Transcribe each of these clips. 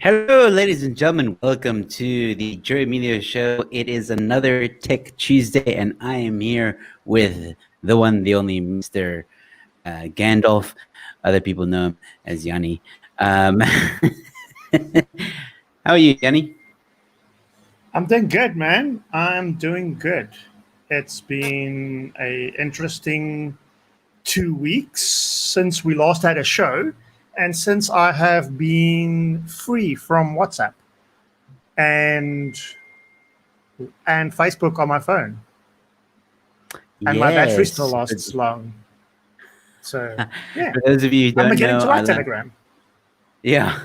Hello, ladies and gentlemen. Welcome to the Joe Emilio Show. It is another Tech Tuesday, and I am here with the one, the only Mr. Gandalf. Other people know him as Yanni. How are you, Yanni? I'm doing good, man. I'm doing good. It's been a interesting 2 weeks since we last had a show, and since I have been free from WhatsApp and and Facebook on my phone, and my battery still Yes. lasts long. So yeah, For those of you who I'm don't beginning know, to like Telegram. Yeah,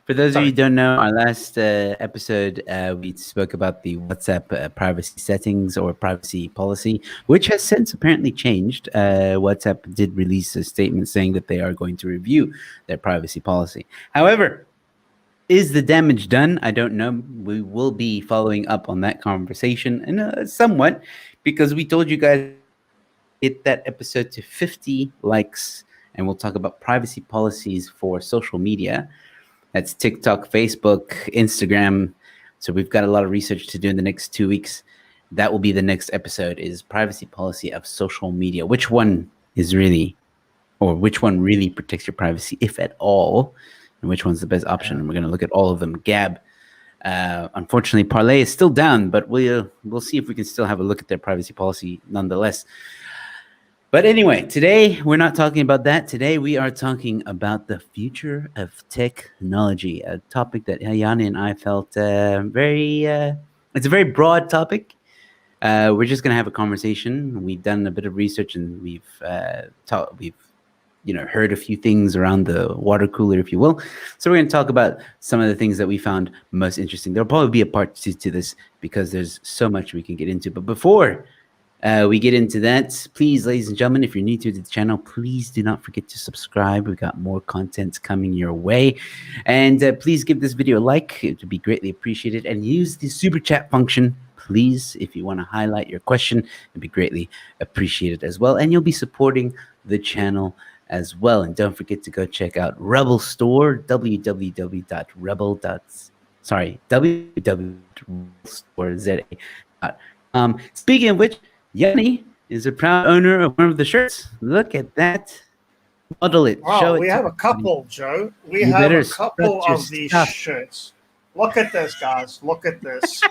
for those of you Sorry. who don't know, our last episode, we spoke about the WhatsApp privacy settings or privacy policy, which has since apparently changed. WhatsApp did release a statement saying that they are going to review their privacy policy. However, is the damage done? I don't know. We will be following up on that conversation and somewhat because we told you guys hit that episode to 50 likes, and we'll talk about privacy policies for social media. That's TikTok, Facebook, Instagram. So we've got a lot of research to do in the next 2 weeks. That will be the next episode is privacy policy of social media. Which one is really, or which one really protects your privacy, if at all, and which one's the best option? And we're going to look at all of them. Gab, unfortunately, Parlay is still down, but we'll see if we can still have a look at their privacy policy nonetheless. But anyway, today we're not talking about that. Today we are talking about the future of technology, a topic that Jannie and I felt it's a very broad topic. We're just gonna have a conversation. We've done a bit of research and we've heard a few things around the water cooler, if you will. So we're gonna talk about some of the things that we found most interesting. There'll probably be a part two to this because there's so much we can get into. But before we get into that, please, ladies and gentlemen, if you're new to the channel, please do not forget to subscribe. We've got more content coming your way. And please give this video a like. It would be greatly appreciated. And use the super chat function, please, if you want to highlight your question. It'd be greatly appreciated as well. And you'll be supporting the channel as well. And don't forget to go check out Rebel Store, www.rebel.store.za. Speaking of which, Yanni is a proud owner of one of the shirts. Look at that. Model it. Wow, Show it. we to have a everybody. couple, Joe. We You have better a couple strut your of these stuff. shirts. Look at this, guys. Look at this.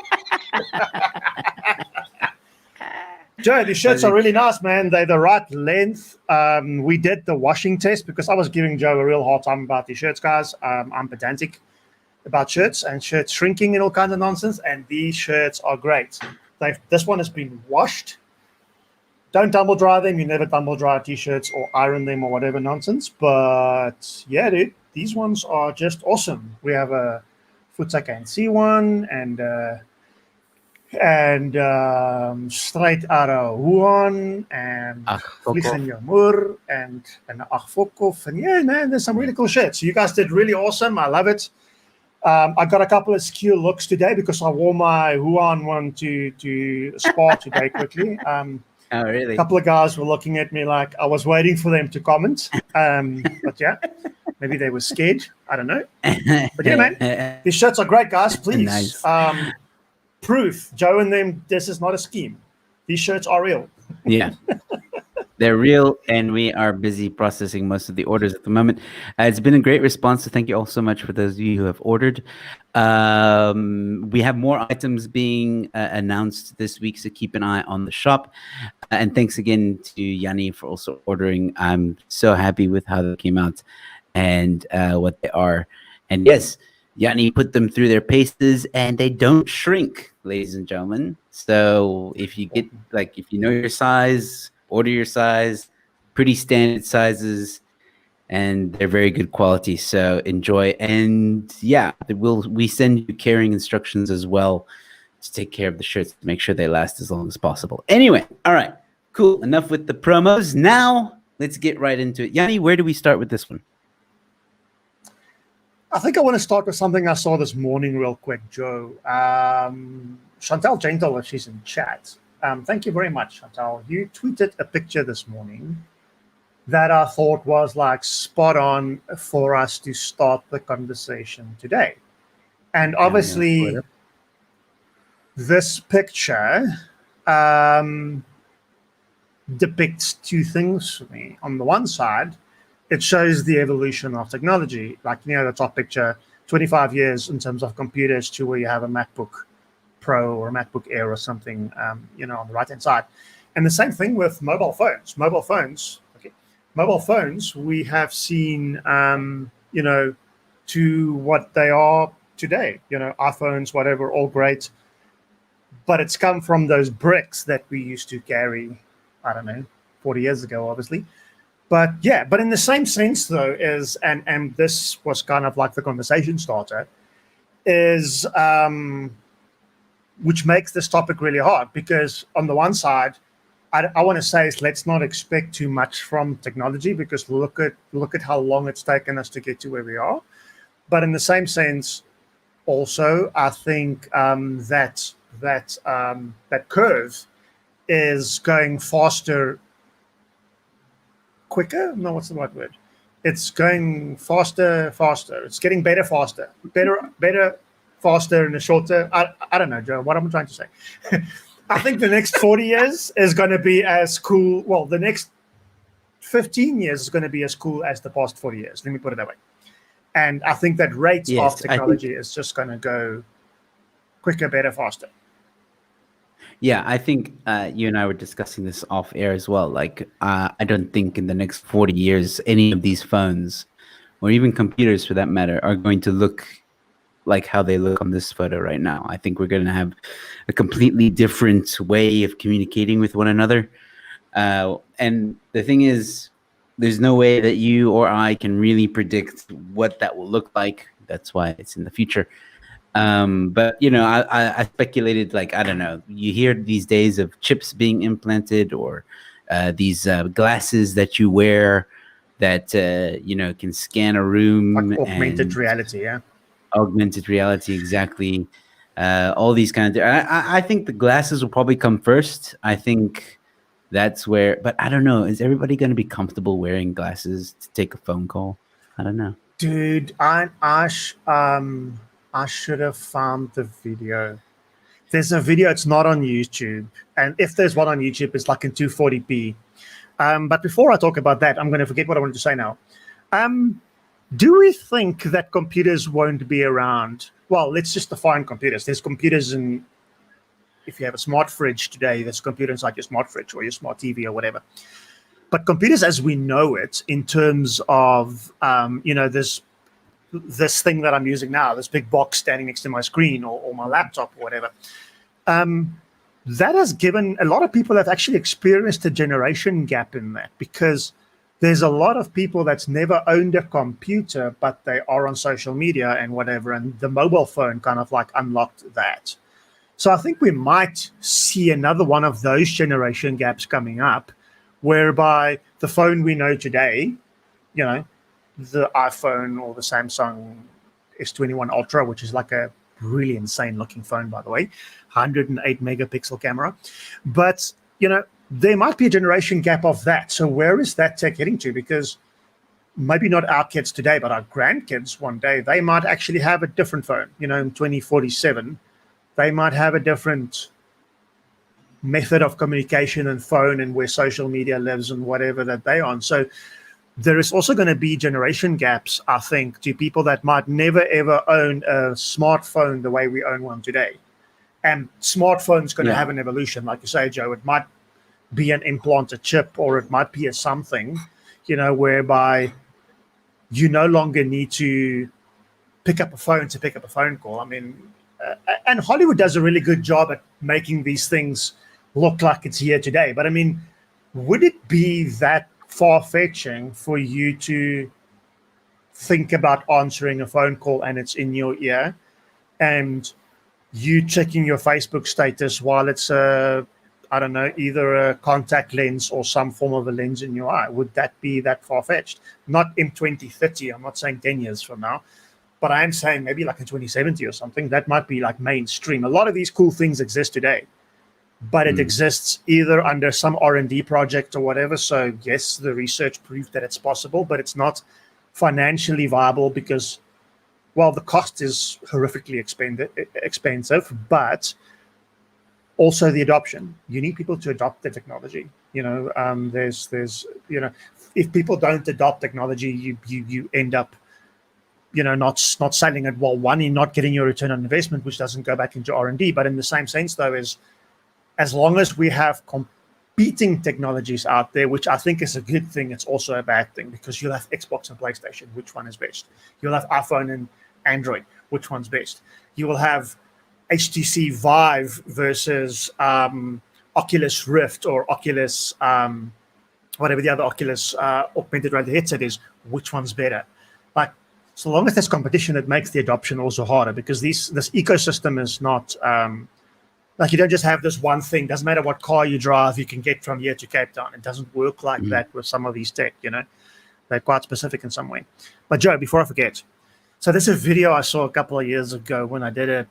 Joe, these shirts are really nice, man. They're the right length. We did the washing test because I was giving Joe a real hard time about these shirts, guys. I'm pedantic about shirts and shirts shrinking and all kinds of nonsense, and these shirts are great. This one has been washed. Don't tumble dry them. You never tumble dry t-shirts or iron them or whatever nonsense. But yeah, dude, these ones are just awesome. We have a Futsal NC one and straight out of Wuhan and Vliegen Jamur and Achfokov. And yeah, man, there's some really cool shit. So you guys did really awesome. I love it. I got a couple of skill looks today because I wore my Wuhan one to Spa today quickly. Oh, really? A couple of guys were looking at me like I was waiting for them to comment. But yeah, maybe they were scared. I don't know. But yeah, man, these shirts are great, guys. Please. Nice. Proof, Joe and them, this is not a scheme. These shirts are real. Yeah. They're real, and we are busy processing most of the orders at the moment. It's been a great response, so thank you all so much for those of you who have ordered. We have more items being announced this week, so keep an eye on the shop. And thanks again to Yanni for also ordering. I'm so happy with how they came out and what they are. And yes, Yanni put them through their paces, and they don't shrink, ladies and gentlemen. So if you get, if you know your size, order your size, pretty standard sizes, and they're very good quality. So enjoy. And yeah, we send you carrying instructions as well to take care of the shirts to make sure they last as long as possible. Anyway, all right, cool. Enough with the promos. Now let's get right into it. Yanni, where do we start with this one? I think I want to start with something I saw this morning real quick, Joe. Chantal Gentle, if she's in chat. Thank you very much, Chantal. You tweeted a picture this morning that I thought was like spot on for us to start the conversation today. And Yeah, yeah, pull it obviously, up. this picture um, depicts two things for me. On the one side, it shows the evolution of technology, like, the top picture, 25 years in terms of computers to where you have a MacBook Pro or a MacBook Air or something, on the right hand side. And the same thing with mobile phones. Mobile phones, we have seen, to what they are today. iPhones, whatever, all great, but it's come from those bricks that we used to carry. I don't know, 40 years ago, obviously. But yeah, but in the same sense though, is and this was kind of like the conversation starter, is which makes this topic really hard, because on the one side, I want to say is, let's not expect too much from technology, because look at how long it's taken us to get to where we are. But in the same sense, also, I think that curve is going quicker. No, what's the right word? It's going faster. It's getting better, better, faster in a shorter. I don't know, Joe. What am I trying to say? I think the next 40 years is going to be as cool. Well, the next 15 years is going to be as cool as the past 40 years. Let me put it that way. And I think that rate of Yes, I think. technology is just going to go quicker, better, faster. Yeah, I think you and I were discussing this off air as well. Like, I don't think in the next 40 years any of these phones, or even computers for that matter, are going to look like how they look on this photo right now. I think we're going to have a completely different way of communicating with one another. And the thing is, there's no way that you or I can really predict what that will look like. That's why it's in the future. But I speculated, like, I don't know. You hear these days of chips being implanted, or these glasses that you wear that can scan a room, Like augmented and reality, yeah. augmented reality, exactly. All these kind of. I think the glasses will probably come first. I think that's where, but I don't know. Is everybody going to be comfortable wearing glasses to take a phone call? I don't know. Dude, I should have found the video. There's a video. It's not on YouTube, and if there's one on YouTube, it's like in 240p. But before I talk about that, I'm going to forget what I wanted to say now. Do we think that computers won't be around? Well, let's just define computers. There's computers in. If you have a smart fridge today, there's a computer inside your smart fridge or your smart TV or whatever. But computers, as we know it, in terms of this thing that I'm using now, this big box standing next to my screen, or my laptop or whatever, that has given a lot of people that actually experienced a generation gap in that, because there's a lot of people that's never owned a computer, but they are on social media and whatever, and the mobile phone kind of like unlocked that. So I think we might see another one of those generation gaps coming up, whereby the phone we know today, the iPhone or the Samsung S21 Ultra, which is like a really insane looking phone, by the way, 108 megapixel camera. But, there might be a generation gap of that. So where is that tech heading to? Because maybe not our kids today, but our grandkids one day, they might actually have a different phone, in 2047. They might have a different method of communication and phone, and where social media lives and whatever that they're on. So there is also going to be generation gaps, I think, to people that might never ever own a smartphone the way we own one today. And smartphone's going to have an evolution, like you say, Joe. It might be an implanted chip, or it might be a something, whereby you no longer need to pick up a phone to pick up a phone call. I mean, and Hollywood does a really good job at making these things look like it's here today. But I mean, would it be that far-fetching for you to think about answering a phone call and it's in your ear, and you checking your Facebook status while it's I don't know, either a contact lens or some form of a lens in your eye? Would that be that far-fetched? Not in 2030. I'm not saying 10 years from now. But I'm saying maybe like in 2070 or something, that might be like mainstream. A lot of these cool things exist today, but it exists either under some R&D project or whatever. So yes, the research proved that it's possible, but it's not financially viable, because well, the cost is horrifically expensive, but also the adoption. You need people to adopt the technology. There's if people don't adopt technology, you end up not selling it. Well, one, you're not getting your return on investment, which doesn't go back into R&D. But in the same sense, though, is as long as we have competing technologies out there, which I think is a good thing, it's also a bad thing, because you'll have Xbox and PlayStation. Which one is best? You'll have iPhone and Android. Which one's best? You will have HTC Vive versus Oculus Rift or Oculus, whatever the other Oculus augmented reality headset is. Which one's better? Like, so long as there's competition, it makes the adoption also harder, because this ecosystem is not like, you don't just have this one thing. Doesn't matter what car you drive, you can get from here to Cape Town. It doesn't work like that with some of these tech. They're quite specific in some way. But Joe, before I forget, so this is a video I saw a couple of years ago when I did a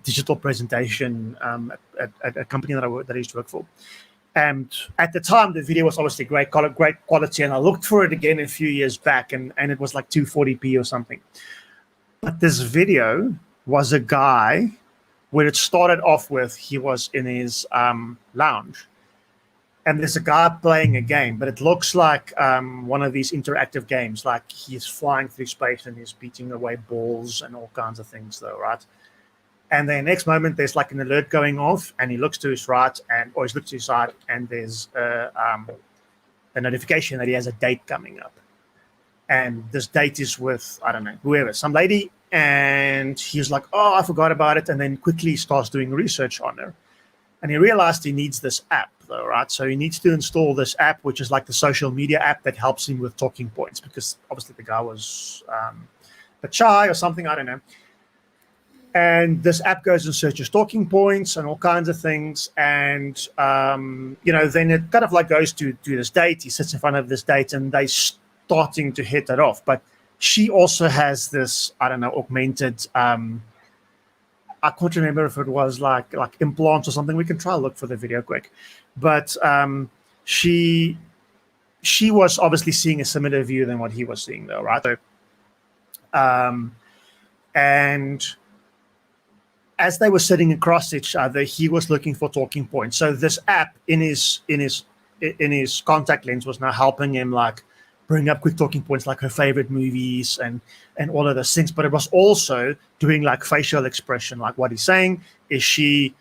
digital presentation at a company that I used to work for. And at the time, the video was obviously great quality. And I looked for it again a few years back, and it was like 240p or something. But this video was a guy, where it started off with, he was in his lounge. And there's a guy playing a game, but it looks like one of these interactive games, like he's flying through space and he's beating away balls and all kinds of things, though, right? And then next moment, there's like an alert going off, and he looks to his right, or he looks to his side, and there's a notification that he has a date coming up. And this date is with, I don't know, whoever, some lady, and he's like, oh, I forgot about it, and then quickly starts doing research on her. And he realized he needs this app, though, right? So he needs to install this app, which is like the social media app that helps him with talking points, because obviously the guy was a bit shy or something, I don't know. And this app goes and searches talking points and all kinds of things. And, then it kind of like goes to this date. He sits in front of this date, and they starting to hit it off. But she also has this, I don't know, augmented, I can't remember if it was like implants or something. We can try to look for the video quick. But she was obviously seeing a similar view than what he was seeing, though, right? So, and as they were sitting across each other, he was looking for talking points. So this app in his contact lens was now helping him like bring up quick talking points, like her favorite movies and all of those things. But it was also doing like facial expression, like what he's saying. Is she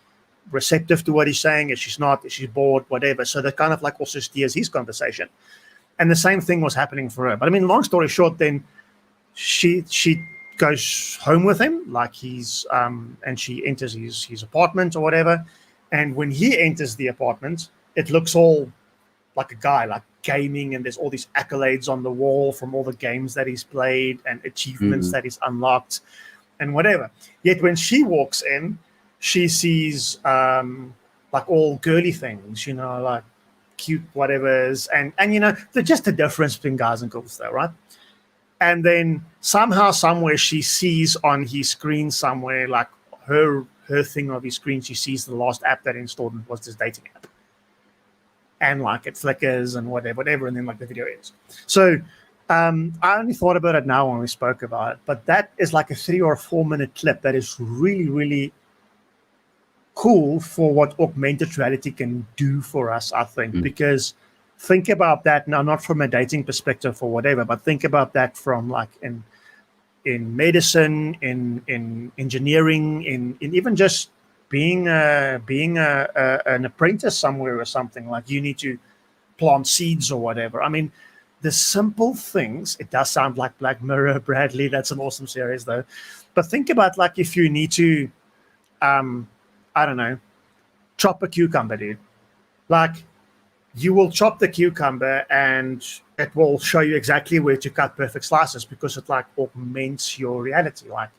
receptive to what he's saying? Is she not? Is she bored? Whatever. So that kind of like also steers his conversation. And the same thing was happening for her. But I mean, long story short, then she goes home with him, like he's and she enters his apartment or whatever. And when he enters the apartment, it looks all like a guy, like gaming, and there's all these accolades on the wall from all the games that he's played and achievements that he's unlocked and whatever. Yet when she walks in, she sees like all girly things, like cute whatevers, and they're just the difference between guys and girls, though, right? And then somehow, somewhere, she sees on his screen somewhere, like her thing of his screen, she sees the last app that installed was this dating app. And like it flickers and whatever, and then like the video ends. So I only thought about it now when we spoke about it, but that is like a 3 or 4 minute clip that is really, really cool for what augmented reality can do for us, I think, because think about that now, not from a dating perspective or whatever, but think about that from like in medicine, in engineering, in even just being an apprentice somewhere or something. Like you need to plant seeds or whatever. I mean, the simple things. It does sound like Black Mirror, Bradley. That's an awesome series, though. But think about like if you need to, I don't know, chop a cucumber, dude. Like, you will chop the cucumber and it will show you exactly where to cut perfect slices, because it like augments your reality. Like,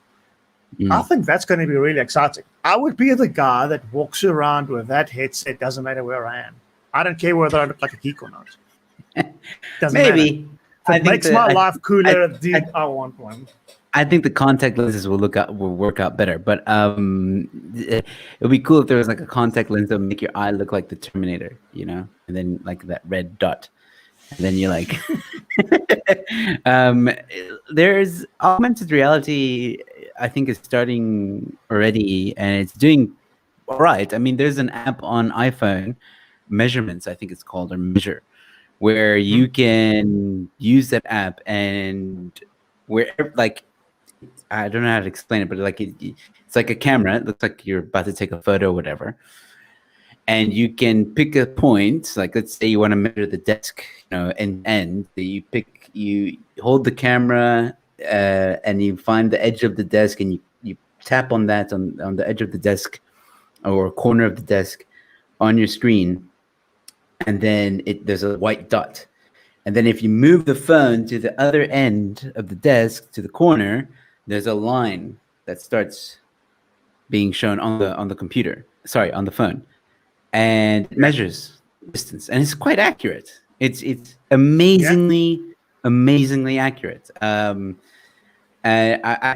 I think that's going to be really exciting. I would be the guy that walks around with that headset. Doesn't matter where I am. I don't care whether I look like a geek or not. Doesn't Maybe. matter. If it makes my life cooler, dude, I want one. I think the contact lenses will work out better, but it would be cool if there was like a contact lens that would make your eye look like the Terminator, and then like that red dot. And then you're like, um, there's augmented reality. I think is starting already, and it's doing all right. I mean, there's an app on iPhone, Measurements, I think it's called, or Measure, where you can use that app and where like I don't know how to explain it, but like it's like a camera. It looks like you're about to take a photo or whatever. And you can pick a point, like let's say you want to measure the desk, end to end. So you hold the camera and you find the edge of the desk and you tap on that on the edge of the desk or corner of the desk on your screen. And then there's a white dot. And then if you move the phone to the other end of the desk, to the corner, there's a line that starts being shown on the computer. Sorry, on the phone. And it measures distance. And it's quite accurate. It's amazingly accurate. I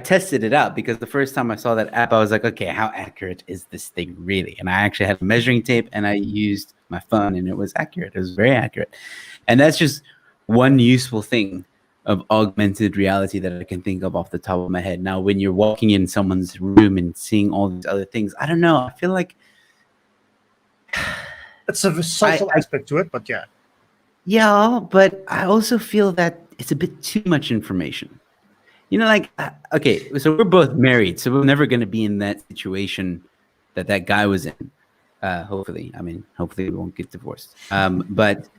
tested it out because the first time I saw that app, I was like, okay, how accurate is this thing really? And I actually had a measuring tape and I used my phone and it was accurate. It was very accurate. And that's just one useful thing of augmented reality that I can think of off the top of my head. Now, when you're walking in someone's room and seeing all these other things, I don't know. I feel like it's a social aspect to it, but yeah. Yeah, but I also feel that it's a bit too much information. Okay, so we're both married, so we're never going to be in that situation that guy was in. Hopefully we won't get divorced. But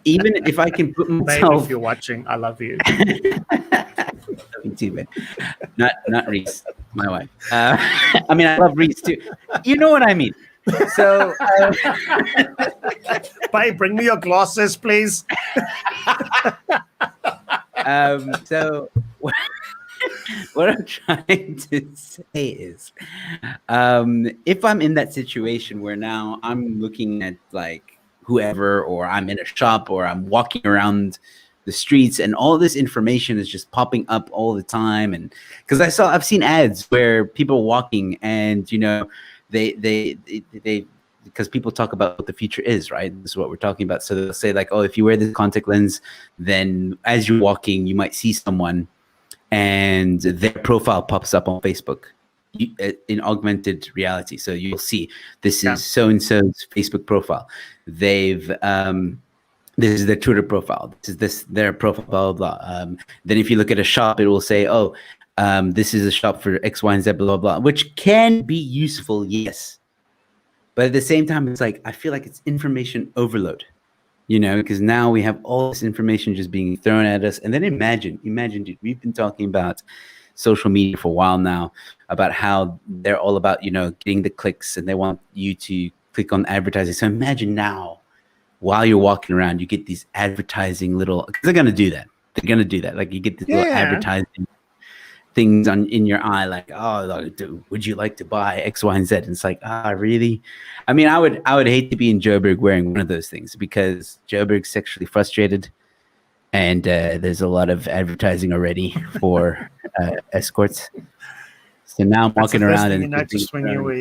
even if I can put myself, Babe, if you're watching, I love you. Love you too, man. Not Reese, my wife. I love Reese too. You know what I mean. So, babe, bring me your glasses, please. So what I'm trying to say is, if I'm in that situation where now I'm looking at like whoever, or I'm in a shop, or I'm walking around the streets, and all this information is just popping up all the time, and because I've seen ads where people walking, and they because people talk about what the future is, right? This is what we're talking about. So they'll say like, oh, if you wear this contact lens, then as you're walking, you might see someone and their profile pops up on Facebook in augmented reality. So you'll see this is so-and-so's Facebook profile. They've, this is their Twitter profile. This is their profile, blah, blah, blah. Then if you look at a shop, it will say, oh, this is a shop for X, Y, and Z, blah, blah, which can be useful, yes. But at the same time, it's like, I feel like it's information overload, because now we have all this information just being thrown at us. And then imagine, dude, we've been talking about social media for a while now, about how they're all about, getting the clicks and they want you to click on advertising. So imagine now, while you're walking around, you get these advertising because they're going to do that. They're going to do that. Like you get these little advertising things in your eye, like, oh, would you like to buy X, Y, and Z? And it's like, really? I would hate to be in Joburg wearing one of those things, because Joburg's sexually frustrated, and there's a lot of advertising already for escorts. So now I'm walking around and just when you were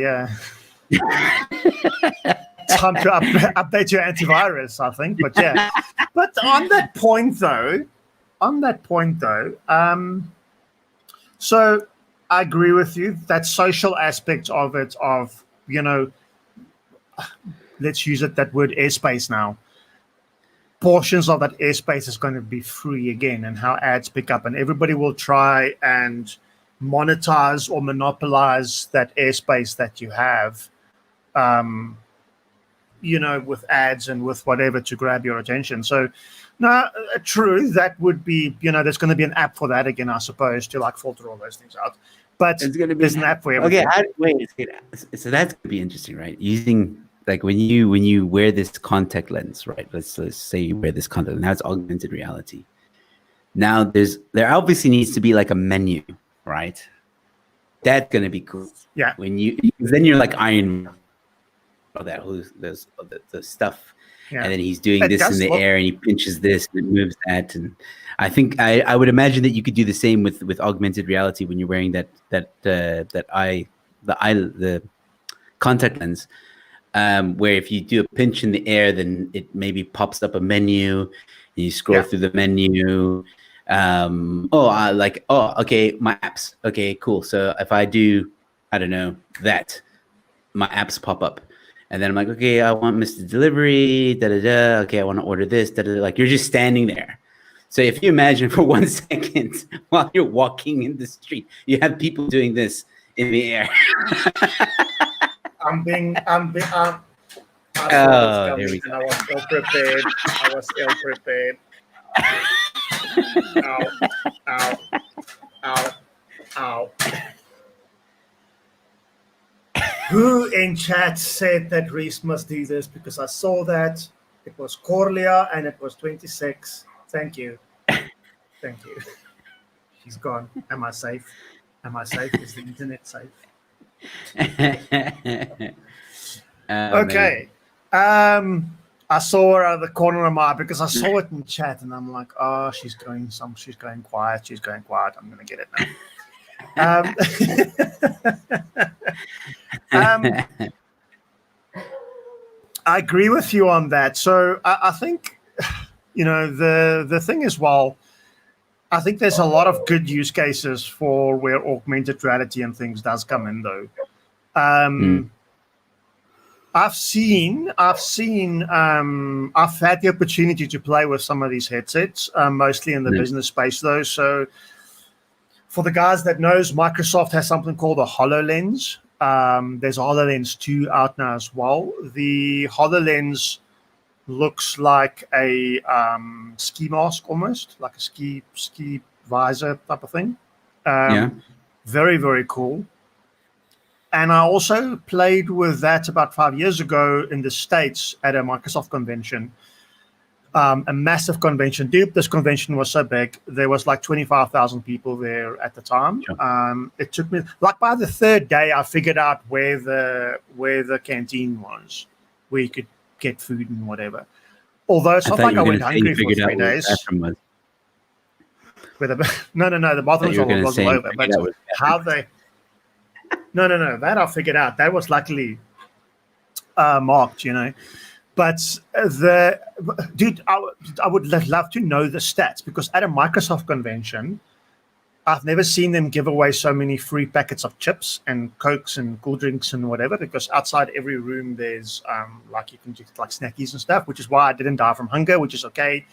time to update your antivirus, I think. But yeah, but on that point though, so I agree with you. That social aspect of it, let's use that word airspace now. Portions of that airspace is going to be free again, and how ads pick up, and everybody will try and monetize or monopolize that airspace that you have, with ads and with whatever to grab your attention. So, no, true, that would be, there's going to be an app for that again, I suppose, to like filter all those things out. But there's an app for everything. Okay, so that's going to be interesting, right? Using, like, when you wear this contact lens, right? Let's say you wear this contact lens. Now it's augmented reality. Now there obviously needs to be like a menu, right? That's going to be cool. Yeah. Then you're like Iron Man. That the stuff, and then he's doing this in the air, and he pinches this and it moves that, and I think I would imagine that you could do the same with augmented reality when you're wearing the contact lens. where if you do a pinch in the air, then it maybe pops up a menu, and you scroll through the menu. Okay, my apps. Okay, cool. So if I do, I don't know, that, my apps pop up. And then I'm like, okay, I want Mr. Delivery, da-da-da. Okay, I want to order this, da-da-da. Like, you're just standing there. So if you imagine for 1 second while you're walking in the street, you have people doing this in the air. I saw this coming and I was ill prepared. Ow. Who in chat said that Reese must do this? Because I saw that it was Corlia and it was 26. Thank you. She's gone. Am I safe? Is the internet safe? Okay. I saw her out of the corner of my eye because I saw it in chat and I'm like, oh, she's going quiet. I'm gonna get it now. I agree with you on that. So I think, the thing is, I think there's a lot of good use cases for where augmented reality and things does come in, though. I've had the opportunity to play with some of these headsets, mostly in the business space, though. So for the guys that knows, Microsoft has something called a HoloLens. There's a HoloLens 2 out now as well. The HoloLens looks like a ski mask, almost like a ski visor type of thing. Very, very cool. And I also played with that about 5 years ago in the States at a Microsoft convention, a massive convention. Dude, this convention was so big. There was like 25,000 people there at the time. Sure. It took me, like by the third day, I figured out where the canteen was, where you could get food and whatever. Although it's not like I went hungry for 3 days. No, the bathroom was all over. But how they... No. That I figured out. That was luckily marked, But I would love to know the stats, because at a Microsoft convention, I've never seen them give away so many free packets of chips and Cokes and cool drinks and whatever, because outside every room there's you can get like snackies and stuff, which is why I didn't die from hunger, which is okay,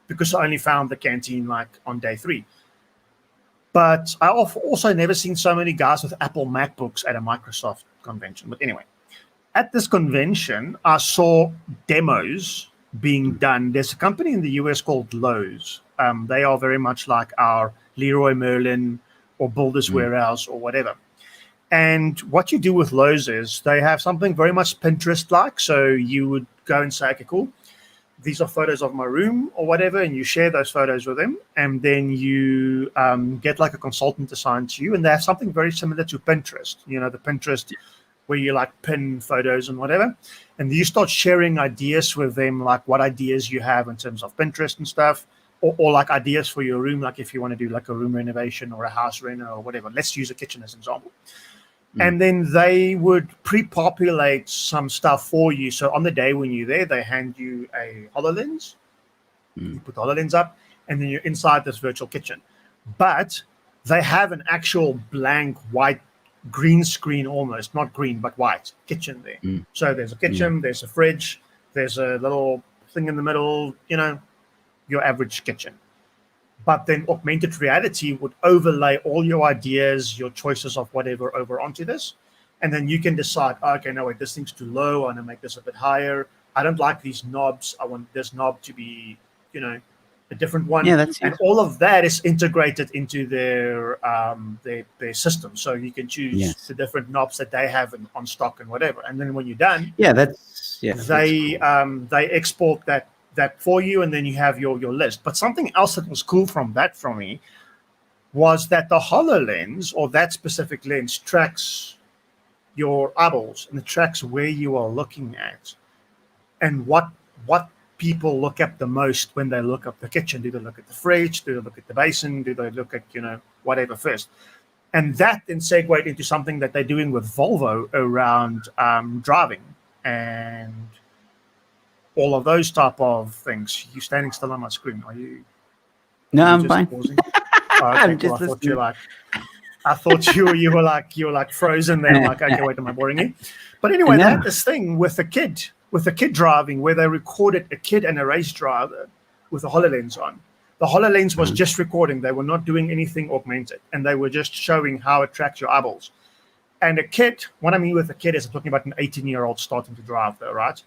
because I only found the canteen like on day 3. But I've also never seen so many guys with Apple MacBooks at a Microsoft convention. But anyway, at this convention, I saw demos being done. There's a company in the US called Lowe's. They are very much like our Leroy Merlin or Builders Warehouse or whatever. And what you do with Lowe's is they have something very much Pinterest-like. So you would go and say, okay, cool, these are photos of my room or whatever, and you share those photos with them, and then you get like a consultant assigned to you, and they have something very similar to Pinterest, the Pinterest where you like pin photos and whatever, and you start sharing ideas with them, like what ideas you have in terms of Pinterest and stuff, or like ideas for your room, like if you want to do like a room renovation or a house reno or whatever. Let's use a kitchen as an example. And then they would pre-populate some stuff for you. So on the day when you're there, they hand you a HoloLens. You put the HoloLens up, and then you're inside this virtual kitchen. But they have an actual blank white green screen, almost, not green, but white kitchen there. So there's a kitchen, there's a fridge, there's a little thing in the middle, your average kitchen. But then augmented reality would overlay all your ideas, your choices of whatever over onto this. And then you can decide, okay, no, wait, this thing's too low. I want to make this a bit higher. I don't like these knobs. I want this knob to be, a different one. Yeah, and all of that is integrated into their system. So you can choose the different knobs that they have on stock and whatever. And then when you're done, they export that for you, and then you have your list. But something else that was cool from me was that the HoloLens, or that specific lens, tracks your eyeballs and it tracks where you are looking at and what people look at the most when they look at the kitchen. Do they look at the fridge? Do they look at the basin? Do they look at whatever first? And that then segued into something that they're doing with Volvo around driving. and all of those type of things. You standing still on my screen? Are you? No, I'm just fine. pausing? Oh, okay, I'm cool. just I thought you listening. I thought you were like frozen there. I'm like, okay, wait, am I boring you? But anyway, they No. had this thing with a kid driving where they recorded a kid and a race driver with a HoloLens on. The HoloLens was just recording. They were not doing anything augmented, and they were just showing how it tracks your eyeballs. And a kid, what I mean with a kid is I'm talking about an 18-year-old starting to drive, though, right?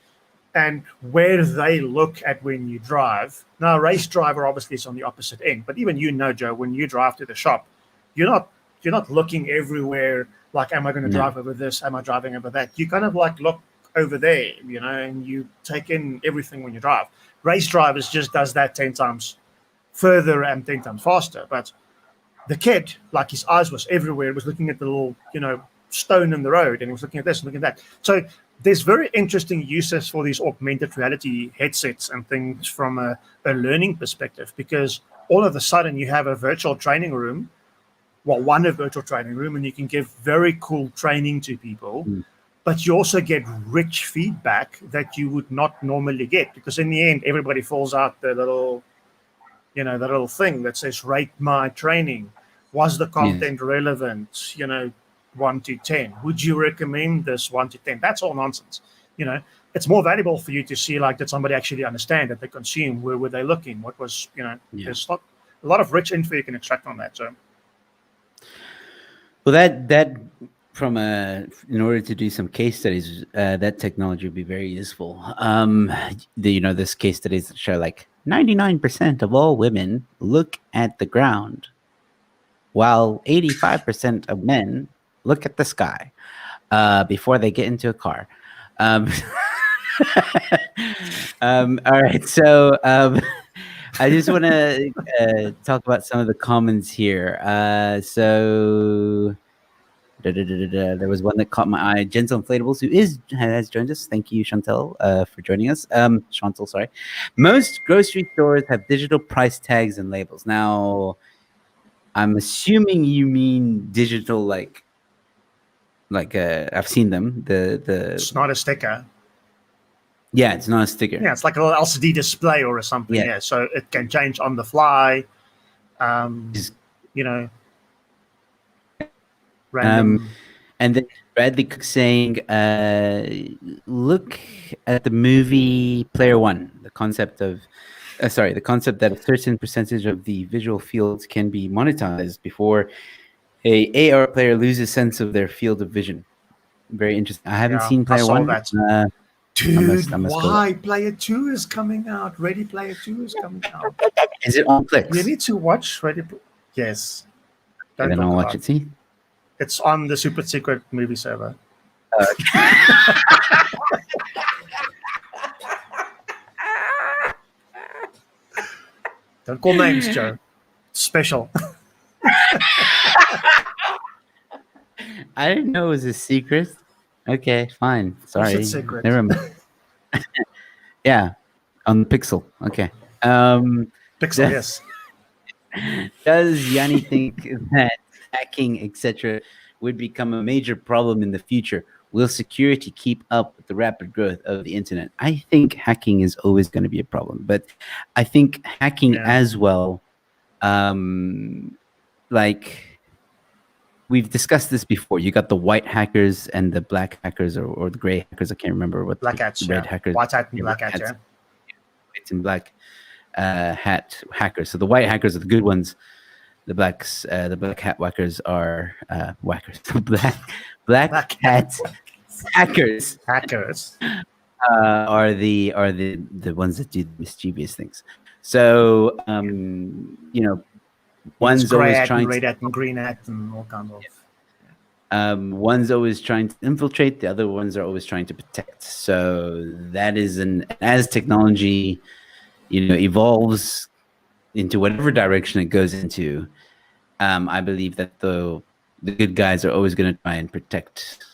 And where they look at when you drive. Now, a race driver obviously is on the opposite end, but even you know, Joe, when you drive to the shop, you're not looking everywhere like, am I going to No. drive over this? Am I driving over that? You kind of like look over there, and you take in everything when you drive. Race drivers just does that 10 times further and 10 times faster. But the kid, like his eyes was everywhere, was looking at the little, stone in the road, and he was looking at this and looking at that. So there's very interesting uses for these augmented reality headsets and things from a learning perspective, because all of a sudden you have a virtual training room, a virtual training room, and you can give very cool training to people, but you also get rich feedback that you would not normally get, because in the end, everybody fills out the little thing that says, rate my training. Was the content relevant? 1 to 10. Would you recommend this 1 to 10? That's all nonsense. It's more valuable for you to see, like, did somebody actually understand that they consume? Where were they looking? What was, there's a lot of rich info you can extract on that. So, well, that in order to do some case studies, that technology would be very useful. This case studies that show like 99% of all women look at the ground, while 85% of men look at the sky before they get into a car. All right, so I just want to talk about some of the comments here. There was one that caught my eye. Gentle Inflatables, who has joined us. Thank you, Chantel, for joining us. Chantal, sorry. Most grocery stores have digital price tags and labels. Now, I'm assuming you mean digital, like I've seen them. it's not a sticker. Yeah, it's not a sticker. Yeah, it's like a little LCD display or something. Yeah, so it can change on the fly. Random. And then Bradley Cook saying, look at the movie Player One, the concept that a certain percentage of the visual fields can be monetized before a AR player loses sense of their field of vision. Very interesting. I haven't seen Player One. That. Dude, I must why? Player 2 is coming out. Ready Player 2 is coming out. Is it on Plex? You need to watch Ready. Yes. Okay, then I'll watch it. See? It's on the super secret movie server. Don't call names, Joe. Special. I didn't know it was a secret. Okay, fine. Sorry. Secret. Never mind. Yeah, on Pixel. Okay. Pixel, yes. Does Jannie think that hacking, etc., would become a major problem in the future? Will security keep up with the rapid growth of the internet? I think hacking is always going to be a problem, but I think hacking as well, like we've discussed this before. You got the white hackers and the black hackers, or the gray hackers. I can't remember what black hats, red hackers. White hat and black hats, White and black hat hackers. So the white hackers are the good ones. The black hat whackers are whackers. black hat hackers. Hackers are the ones that do mischievous things. So one's always trying red hat and green hat and all kinds of. One's always trying to infiltrate. The other ones are always trying to protect. So that is as technology, evolves into whatever direction it goes into. I believe that the good guys are always going to try and protect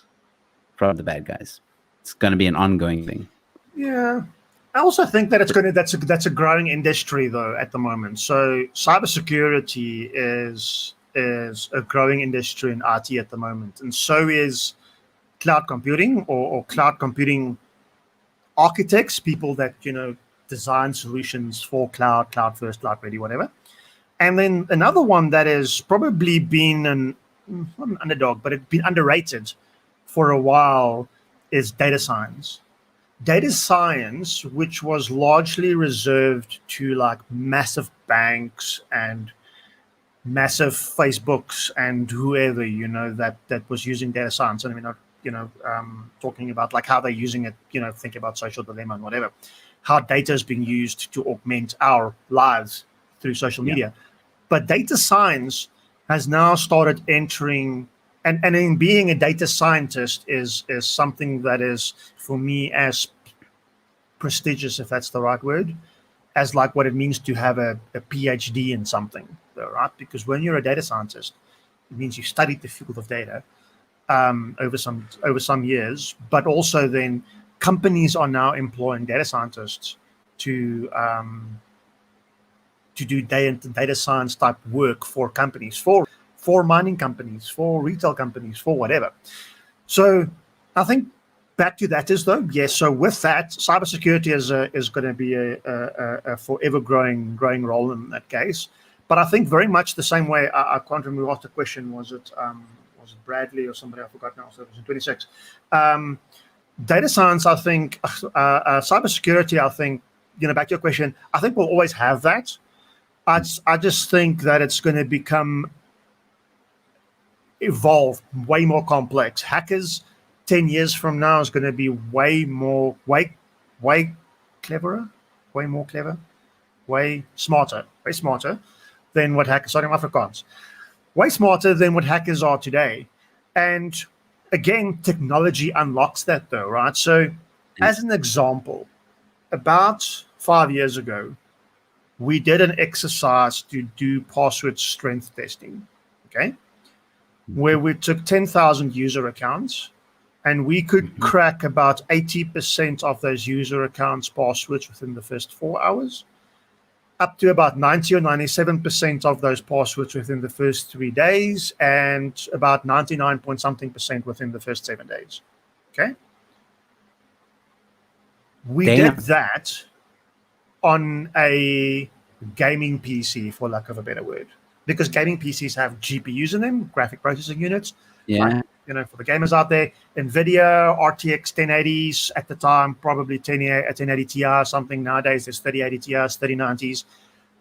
from the bad guys. It's going to be an ongoing thing. Yeah. I also think that that's a growing industry though at the moment. So cybersecurity is a growing industry in IT at the moment, and so is cloud computing or cloud computing architects, people that design solutions for cloud first, cloud ready, whatever. And then another one that has probably been not an underdog, but it's been underrated for a while, is data science. Data science, which was largely reserved to like massive banks and massive Facebooks and whoever, that was using data science. And I mean, talking about like how they're using it, think about social dilemma and whatever, how data is being used to augment our lives through social media. But data science has now started entering, and in being a data scientist is something that is, for me, as prestigious, if that's the right word, as like what it means to have a PhD in something, right? Because when you're a data scientist, it means you studied the field of data over some years, but also then companies are now employing data scientists to do data science type work for companies, for mining companies, for retail companies, for whatever. So I think back to that is though, yes. So with that, cybersecurity is going to be a forever growing role in that case. But I think very much the same way. I can't remember what the question was. It Bradley or somebody? I forgot now. So it was in 26. Data science, I think, cybersecurity. I think, back to your question. I think we'll always have that. I just think that it's going to evolve way more complex. Hackers 10 years from now is going to be way cleverer, way smarter than what hackers, sorry, Afrikaans, way smarter than what hackers are today. And again, technology unlocks that though, right? So as an example, about 5 years ago, we did an exercise to do password strength testing, okay? Where we took 10,000 user accounts and we could crack about 80% of those user accounts' passwords within the first 4 hours, up to about 90 or 97% of those passwords within the first 3 days, and about 99 point something percent within the first 7 days, okay? We did that on a gaming PC, for lack of a better word, because gaming PCs have GPUs in them, graphic processing units. Yeah. Like, for the gamers out there, NVIDIA RTX 1080s at the time, probably 1080 Ti or something. Nowadays, there's 3080 Ti's, 3090s.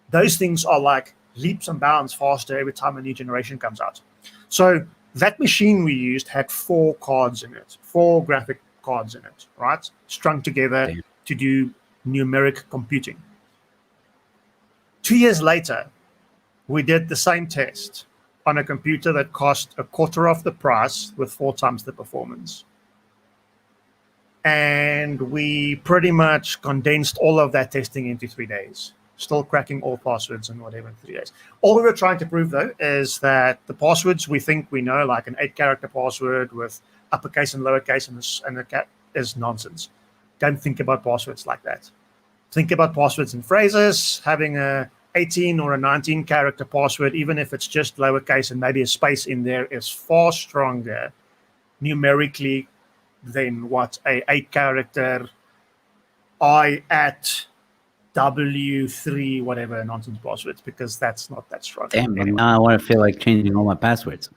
Those things are like leaps and bounds faster every time a new generation comes out. So that machine we used had 4 cards in it, 4 graphic cards in it, right? Strung together to do numeric computing. 2 years later, we did the same test on a computer that cost a quarter of the price with 4 times the performance. And we pretty much condensed all of that testing into 3 days, still cracking all passwords and whatever in 3 days. All we were trying to prove, though, is that the passwords we think we know, like an 8-character password with uppercase and lowercase and a cat, is nonsense. Don't think about passwords like that. Think about passwords in phrases. Having a 18 or a 19 character password, even if it's just lowercase and maybe a space in there, is far stronger numerically than what a 8-character I at W3 whatever nonsense passwords, because that's not that strong. Damn, anyway. Now I want to feel like changing all my passwords.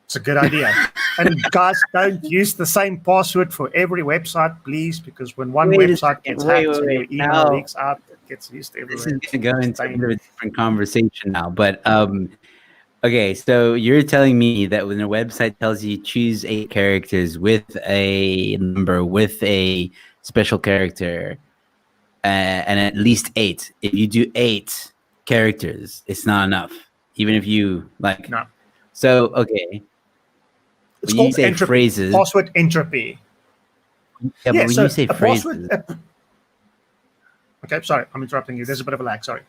It's a good idea. And guys, don't use the same password for every website, please, because when one website gets hacked and your email leaks out, it gets used everywhere. This is going to go into a bit of a different conversation now, but okay, so you're telling me that when a website tells you choose 8 characters with a number, with a special character, and at least 8, if you do 8 characters, it's not enough, even if you like. No. So, okay. It's when you called say entropy, phrases, password entropy. yeah, but when you say phrases, okay, sorry, I'm interrupting you. There's a bit of a lag. Sorry.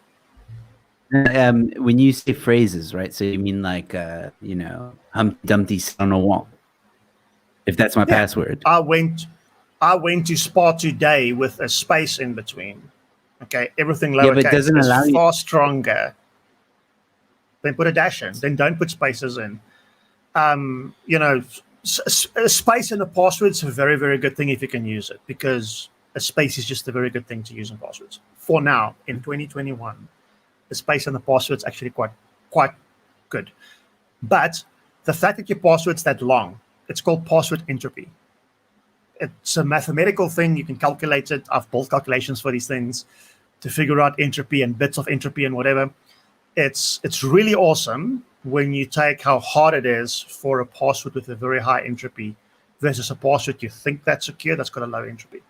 When you say phrases, right? So you mean like, Humpty Dumpty sat on a wall. If that's my password, I went to Spa today with a space in between. Okay, everything lowercase. but it doesn't allow you far stronger. Then put a dash in. Then don't put spaces in. A space in a password is a very, very good thing if you can use it, because a space is just a very good thing to use in passwords. For now, in 2021, the space in the password is actually quite good. But the fact that your password's that long, it's called password entropy. It's a mathematical thing. You can calculate it. I've built calculations for these things to figure out entropy and bits of entropy and whatever. It's really awesome when you take how hard it is for a password with a very high entropy versus a password you think that's secure that's got a low entropy.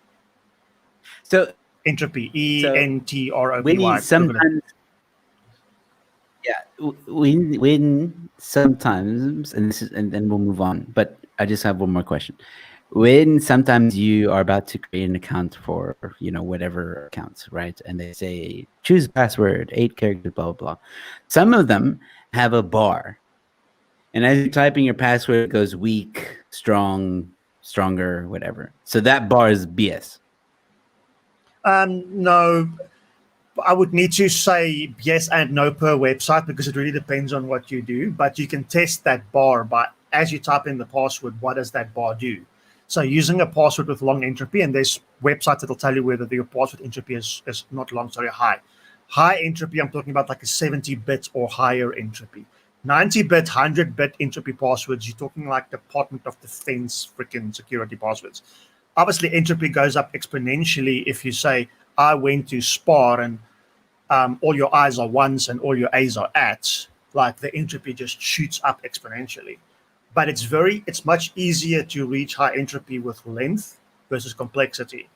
So entropy, ENTROPY. when sometimes, when sometimes, and this is, and then we'll move on. But I just have one more question. When sometimes you are about to create an account for, whatever accounts, right? And they say, choose password, 8 characters, blah, blah, blah. Some of them have a bar. And as you're typing your password, it goes weak, strong, stronger, whatever. So that bar is BS. No, I would need to say yes and no per website, because it really depends on what you do. But you can test that bar by, as you type in the password, what does that bar do? So using a password with long entropy, and there's websites that will tell you whether your password entropy is not long, sorry, high. High entropy, I'm talking about like a 70-bit or higher entropy. 90-bit, 100-bit entropy passwords, you're talking like Department of Defense freaking security passwords. Obviously, entropy goes up exponentially if you say, I went to SPAR and all your I's are ones and all your A's are ats. Like, the entropy just shoots up exponentially. But it's much easier to reach high entropy with length versus complexity.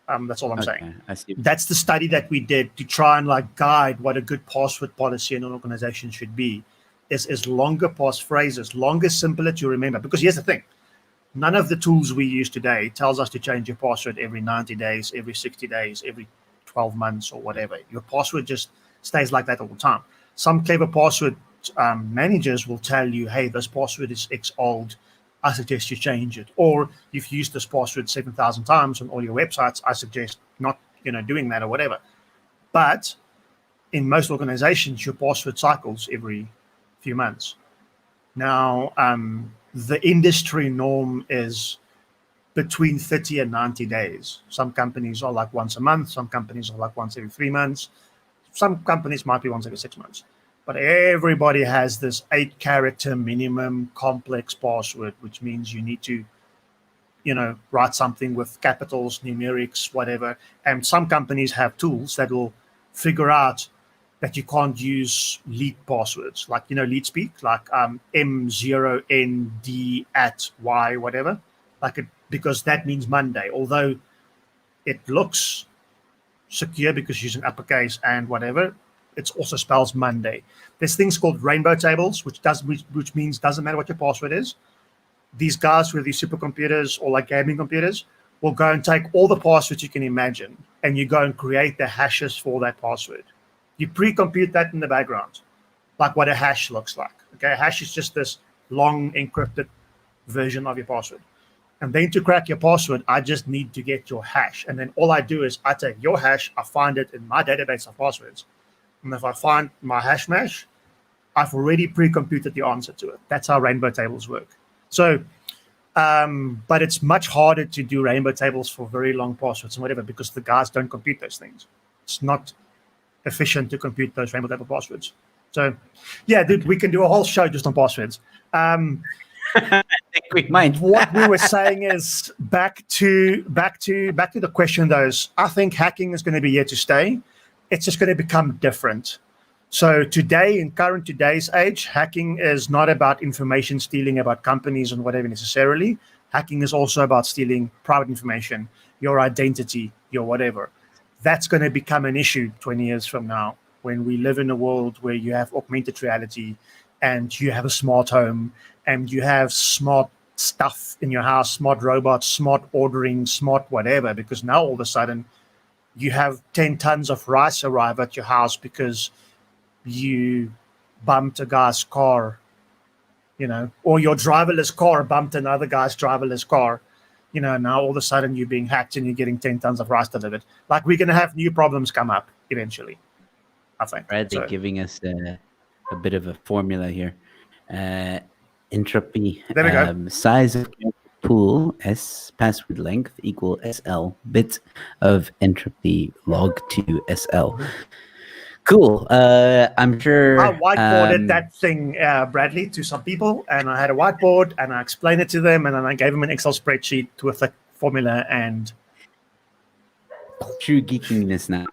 That's all I'm saying. I see. That's the study that we did to try and like guide what a good password policy in an organization should be. Is longer passphrases, longer, simpler to remember. Because here's the thing. None of the tools we use today tells us to change your password every 90 days, every 60 days, every 12 months or whatever. Your password just stays like that all the time. Some clever password managers will tell you, hey, this password is X old, I suggest you change it. Or you've used this password 7,000 times on all your websites, I suggest not doing that or whatever. But in most organizations, your password cycles every few months. Now, the industry norm is between 30 and 90 days. Some companies are like once a month. Some companies are like once every 3 months. Some companies might be once every 6 months. But everybody has this 8-character minimum complex password, which means you need to, write something with capitals, numerics, whatever. And some companies have tools that will figure out that you can't use leet passwords, like, leet speak, like M0ND@Y, whatever, because that means Monday. Although it looks secure because you're using uppercase and whatever, it also spells Monday. There's things called rainbow tables, which means doesn't matter what your password is. These guys with these supercomputers or like gaming computers will go and take all the passwords you can imagine, and you go and create the hashes for that password. You pre-compute that in the background, like what a hash looks like. Okay, a hash is just this long encrypted version of your password. And then to crack your password, I just need to get your hash. And then all I do is I take your hash, I find it in my database of passwords. And if I find my hash mash, I've already pre-computed the answer to it. That's how rainbow tables work. So, but it's much harder to do rainbow tables for very long passwords and whatever, because the guys don't compute those things. It's not efficient to compute those rainbow table passwords. So, yeah, dude, we can do a whole show just on passwords. I think we might. What we were saying is back to the question. I think hacking is going to be here to stay. It's just going to become different. So today, in today's age, hacking is not about information stealing about companies and whatever necessarily. Hacking is also about stealing private information, your identity, your whatever. That's going to become an issue 20 years from now, when we live in a world where you have augmented reality and you have a smart home and you have smart stuff in your house, smart robots, smart ordering, smart whatever, because now all of a sudden you have 10 tons of rice arrive at your house because you bumped a guy's car, or your driverless car bumped another guy's driverless car. Now all of a sudden you're being hacked and you're getting 10 tons of rice delivered. Like, we're going to have new problems come up eventually, I think. Right, they're giving us a bit of a formula here. entropy. There we go. Size of pool S password length equal SL bit of entropy log to SL. Cool. I'm sure. I whiteboarded that thing, Bradley, to some people, and I had a whiteboard, and I explained it to them, and then I gave them an Excel spreadsheet with a formula and true geekiness now.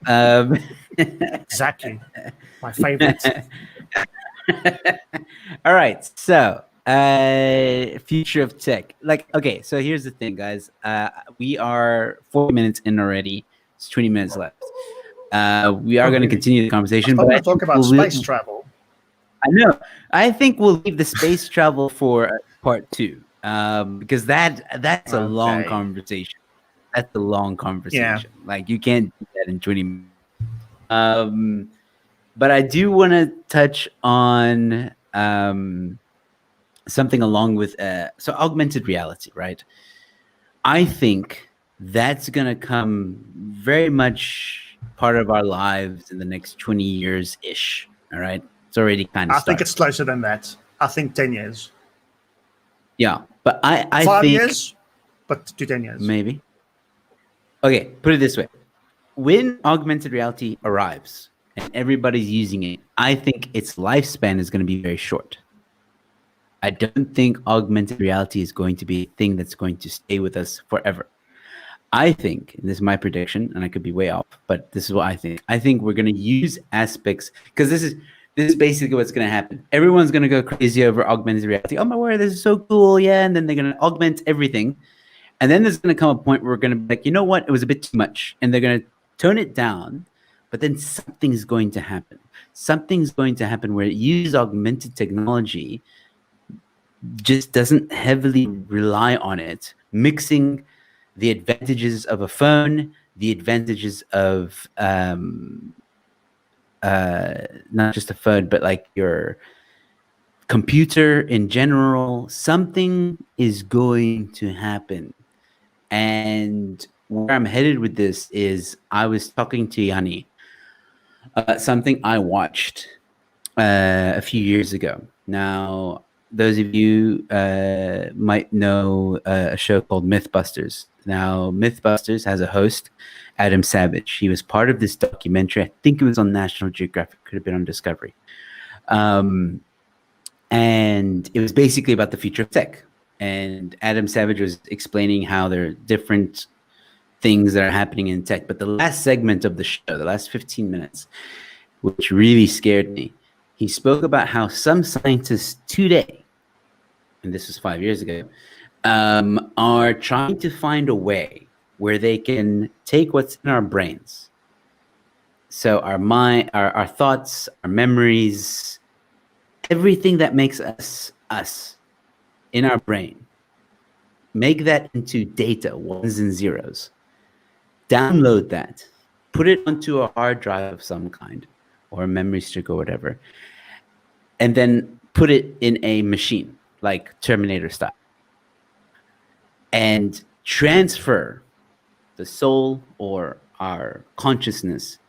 exactly my favorite. All right. So, future of tech. Like, okay. So here's the thing, guys. We are 40 minutes in already. It's 20 minutes left. We are going to continue the conversation. I but want to talk about space travel. I know. I think we'll leave the space travel for part 2, because that's a long conversation. That's a long conversation. Yeah. Like, you can't do that in 20 minutes. But I do want to touch on something along with so augmented reality, right? I think that's going to come very much part of our lives in the next 20 years ish. All right. It's already kind of I think it's closer than that. I think 10 years. Yeah. But I 5 think years, but to 10 years. Maybe. Okay. Put it this way. When augmented reality arrives and everybody's using it, I think its lifespan is going to be very short. I don't think augmented reality is going to be a thing that's going to stay with us forever. I think, and this is my prediction, and I could be way off, but this is what I think. I think we're going to use aspects, because this is basically what's going to happen. Everyone's going to go crazy over augmented reality. Oh my word, this is so cool, yeah! And then they're going to augment everything, and then there's going to come a point where we're going to be like, you know what? It was a bit too much, and they're going to tone it down. But then something's going to happen. Something's going to happen where it uses augmented technology, just doesn't heavily rely on it, mixing the advantages of a phone, the advantages of not just a phone, but like your computer in general. Something is going to happen. And where I'm headed with this is, I was talking to Jannie, something I watched a few years ago. Now, those of you might know a show called Mythbusters. Now, Mythbusters has a host, Adam Savage. He was part of this documentary. I think it was on National Geographic. Could have been on Discovery. And it was basically about the future of tech. And Adam Savage was explaining how there are different things that are happening in tech. But the last segment of the show, the last 15 minutes, which really scared me, he spoke about how some scientists today, and this was 5 years ago, are trying to find a way where they can take what's in our brains. So our mind, our thoughts, our memories, everything that makes us us in our brain, make that into data, ones and zeros, download that, put it onto a hard drive of some kind, or a memory stick or whatever, and then put it in a machine, like Terminator style, and transfer the soul or our consciousness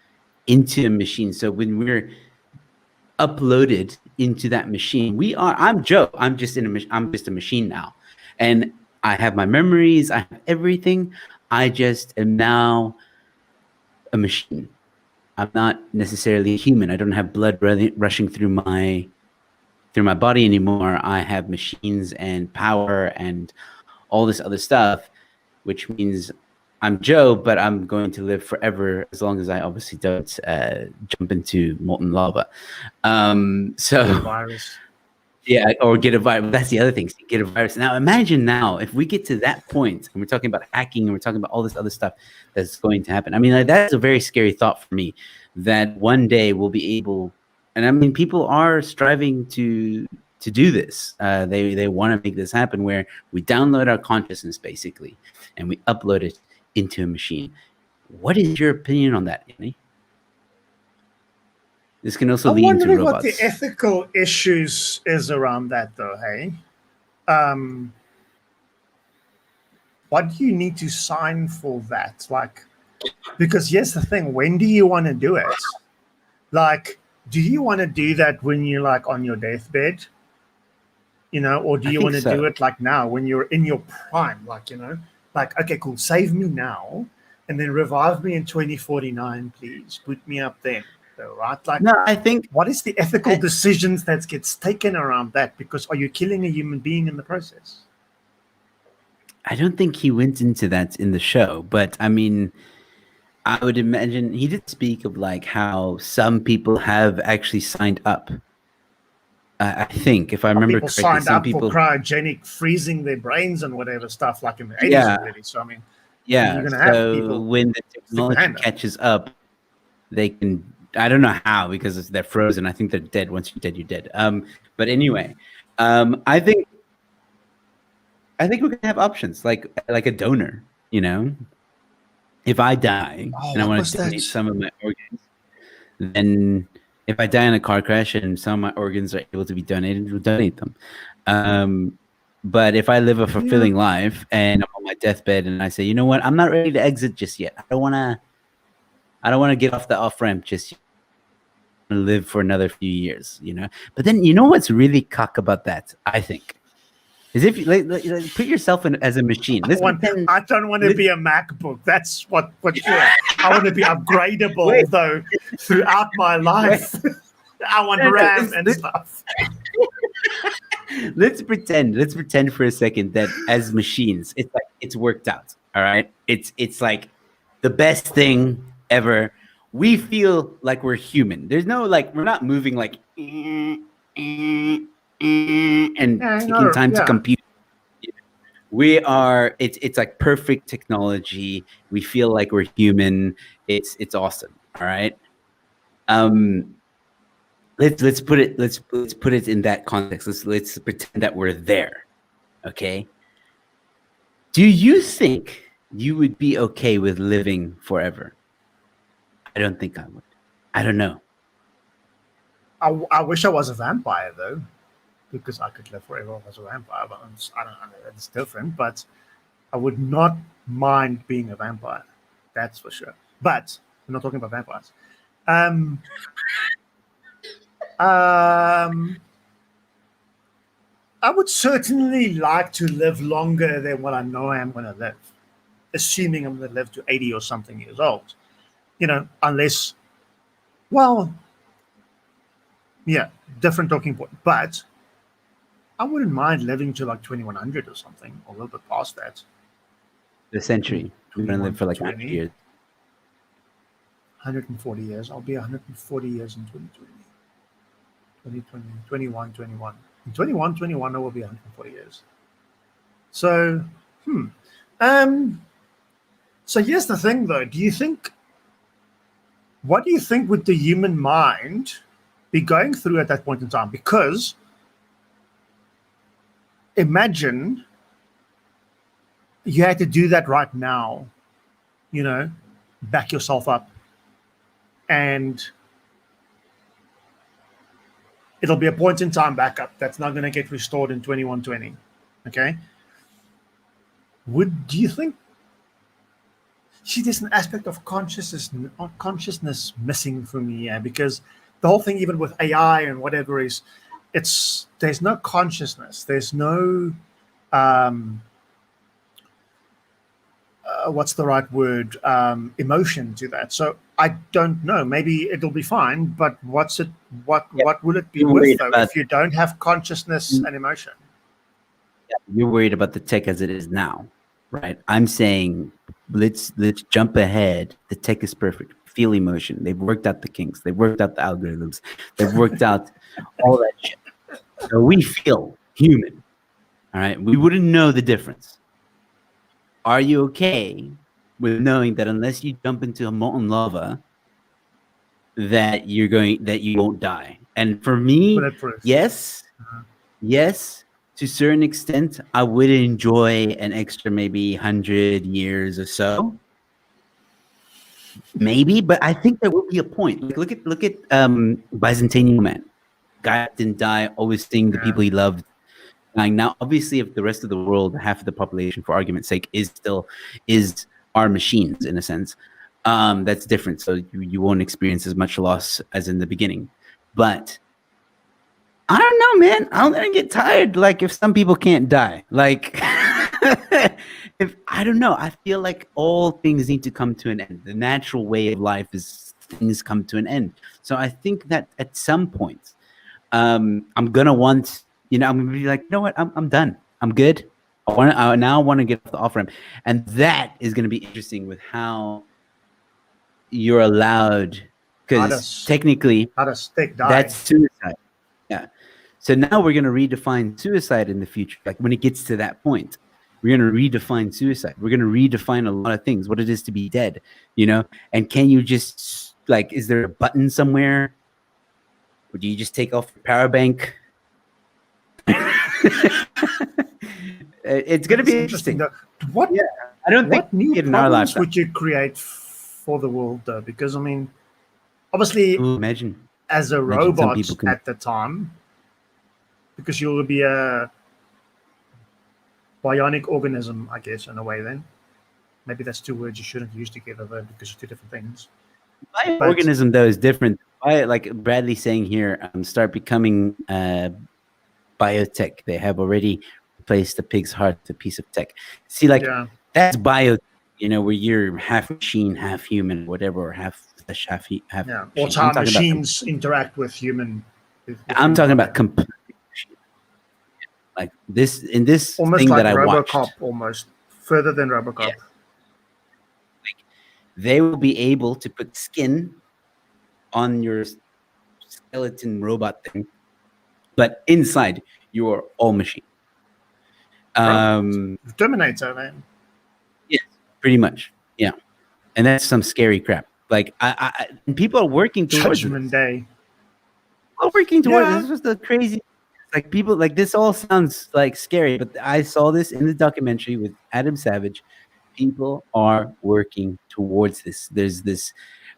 into a machine. So when we're uploaded into that machine, I'm Joe. I'm just a machine now, and I have my memories. I have everything. I just am now a machine. I'm not necessarily a human. I don't have blood rushing through my body anymore. I have machines and power and all this other stuff, which means I'm Joe, but I'm going to live forever as long as I obviously don't jump into molten lava. So virus. Yeah, or get a virus. That's the other thing. Get a virus. Now, imagine if we get to that point, and we're talking about hacking, and we're talking about all this other stuff that's going to happen. I mean, like, that's a very scary thought for me, that one day we'll be able, and I mean, people are striving to do this. They want to make this happen, where we download our consciousness, basically, and we upload it into a machine. What is your opinion on that, Annie? This can also lead into robots. I'm wondering what the ethical issues is around that, though, hey? What do you need to sign for that? Like, because here's the thing, when do you want to do it? Like, do you want to do that when you're, like, on your deathbed? or do I you think want to so. do it like now when you're in your prime, like, okay, cool, save me now and then revive me in 2049, please. Put me up then. So, right? Like, No, I think what is the ethical I, decisions that gets taken around that? Because are you killing a human being in the process? I don't think he went into that in the show, but I mean, I would imagine he did speak of like how some people have actually signed up. I think, if I Some remember people correctly, signed some up for people, cryogenic freezing their brains and whatever stuff like in the 80s yeah, already. So, I mean, you're yeah. going to have So people when the stick their technology hand up. catches up, they can. I don't know how because they're frozen. I think they're dead. Once you're dead, you're dead. But anyway, I think we're gonna have options like a donor. If I die Oh, and I what want was to that? donate some of my organs, then if I die in a car crash and some of my organs are able to be donated, we'll donate them. But if I live a Yeah. fulfilling life and I'm on my deathbed and I say, you know what, I'm not ready to exit just yet. I don't want to. Get off the off ramp just yet. I wanna live for another few years. But then you know what's really cock about that? I think is if you like, put yourself in as a machine. Let's pretend. I don't want to Let's, be a MacBook. That's what sure. I want to be upgradable wait, though throughout my wait. life. I want No, no, RAM and stuff. let's pretend. Let's pretend for a second that as machines, it's like it's worked out. All right, it's like the best thing ever. We feel like we're human. There's no like we're not moving like and Yeah, taking time to yeah. compute. We are. It's like perfect technology. We feel like we're human. It's awesome. All right. Um, let's put it in that context. Let's pretend that we're there. Okay. Do you think you would be okay with living forever? I don't think I would. I don't know. I wish I was a vampire though, because I could live forever as a vampire. But I don't know. It's different. But I would not mind being a vampire. That's for sure. But we're not talking about vampires. Um, um, I would certainly like to live longer than what I know I am going to live, assuming I'm going to live to 80 or something years old. Unless, well, yeah, different talking point. But I wouldn't mind living to like 2100 or something, or a little bit past that. The century. We're gonna live for like 100 20, years. 140 years. I'll be 140 years in 2020. 2020, 21, 21. In 21, 21, I will be 140 years. So, so here's the thing though. What do you think would the human mind be going through at that point in time? Because imagine you had to do that right now, back yourself up. And it'll be a point in time backup that's not going to get restored in 2120. Okay. Do you think? See, there's an aspect of consciousness missing for me, yeah, because the whole thing, even with AI and whatever, there's no consciousness. There's no what's the right word? Emotion to that. So I don't know. Maybe it'll be fine, but what will it be You're with worried though about if you don't have consciousness and emotion? you're worried about the tech as it is now, right? I'm saying let's jump ahead. The tech is perfect. Feel emotion. They've worked out the kinks. They've worked out the algorithms. They've worked out all that shit. So we feel human. All right. We wouldn't know the difference. Are you okay with knowing that unless you jump into a molten lava, that you won't die? And for me, Bulletproof. yes, to a certain extent, I would enjoy an extra maybe 100 years or so, maybe. But I think there will be a point. Like look at Byzantine Man. Guy didn't die, always seeing the people he loved. Like now, obviously, if the rest of the world, half of the population, for argument's sake, is our machines in a sense, that's different. So you won't experience as much loss as in the beginning. But I don't know, man. I'm gonna get tired. Like if some people can't die, like if I don't know, I feel like all things need to come to an end. The natural way of life is things come to an end. So I think that at some point, I'm gonna want, I'm gonna be like, you know what, I'm done. I'm good. I now want to get off the off ramp, and that is gonna be interesting with how you're allowed, because technically how does stick die? that's suicide. Yeah. So now we're going to redefine suicide in the future. Like when it gets to that point, we're going to redefine suicide. We're going to redefine a lot of things, what it is to be dead, and can you just like, is there a button somewhere? Or do you just take off your power bank? It's going to be interesting. What? Yeah, I don't think what new problems would you create for the world though? Because I mean, obviously, imagine as a robot at the time, because you'll be a bionic organism, I guess, in a way. Then maybe that's two words you shouldn't use together though, because it's two different things. Organism though is different. Like Bradley saying here, start becoming biotech. They have already replaced the pig's heart with a piece of tech. See, like that's bio, where you're half machine, half human, whatever, or half flesh, half yeah. Or how machines interact with human. I'm talking about complete machine. Like this in this almost thing like that I RoboCop, watched. Almost further than RoboCop. Yeah. Like they will be able to put skin on your skeleton robot thing, but inside you are all machine. Terminator, man. Yeah, pretty much. Yeah, and that's some scary crap. Like and people are working towards Judgment Day. People are working towards this. This was the crazy. Like people, like this all sounds like scary, but I saw this in the documentary with Adam Savage. People are working towards this. There's this.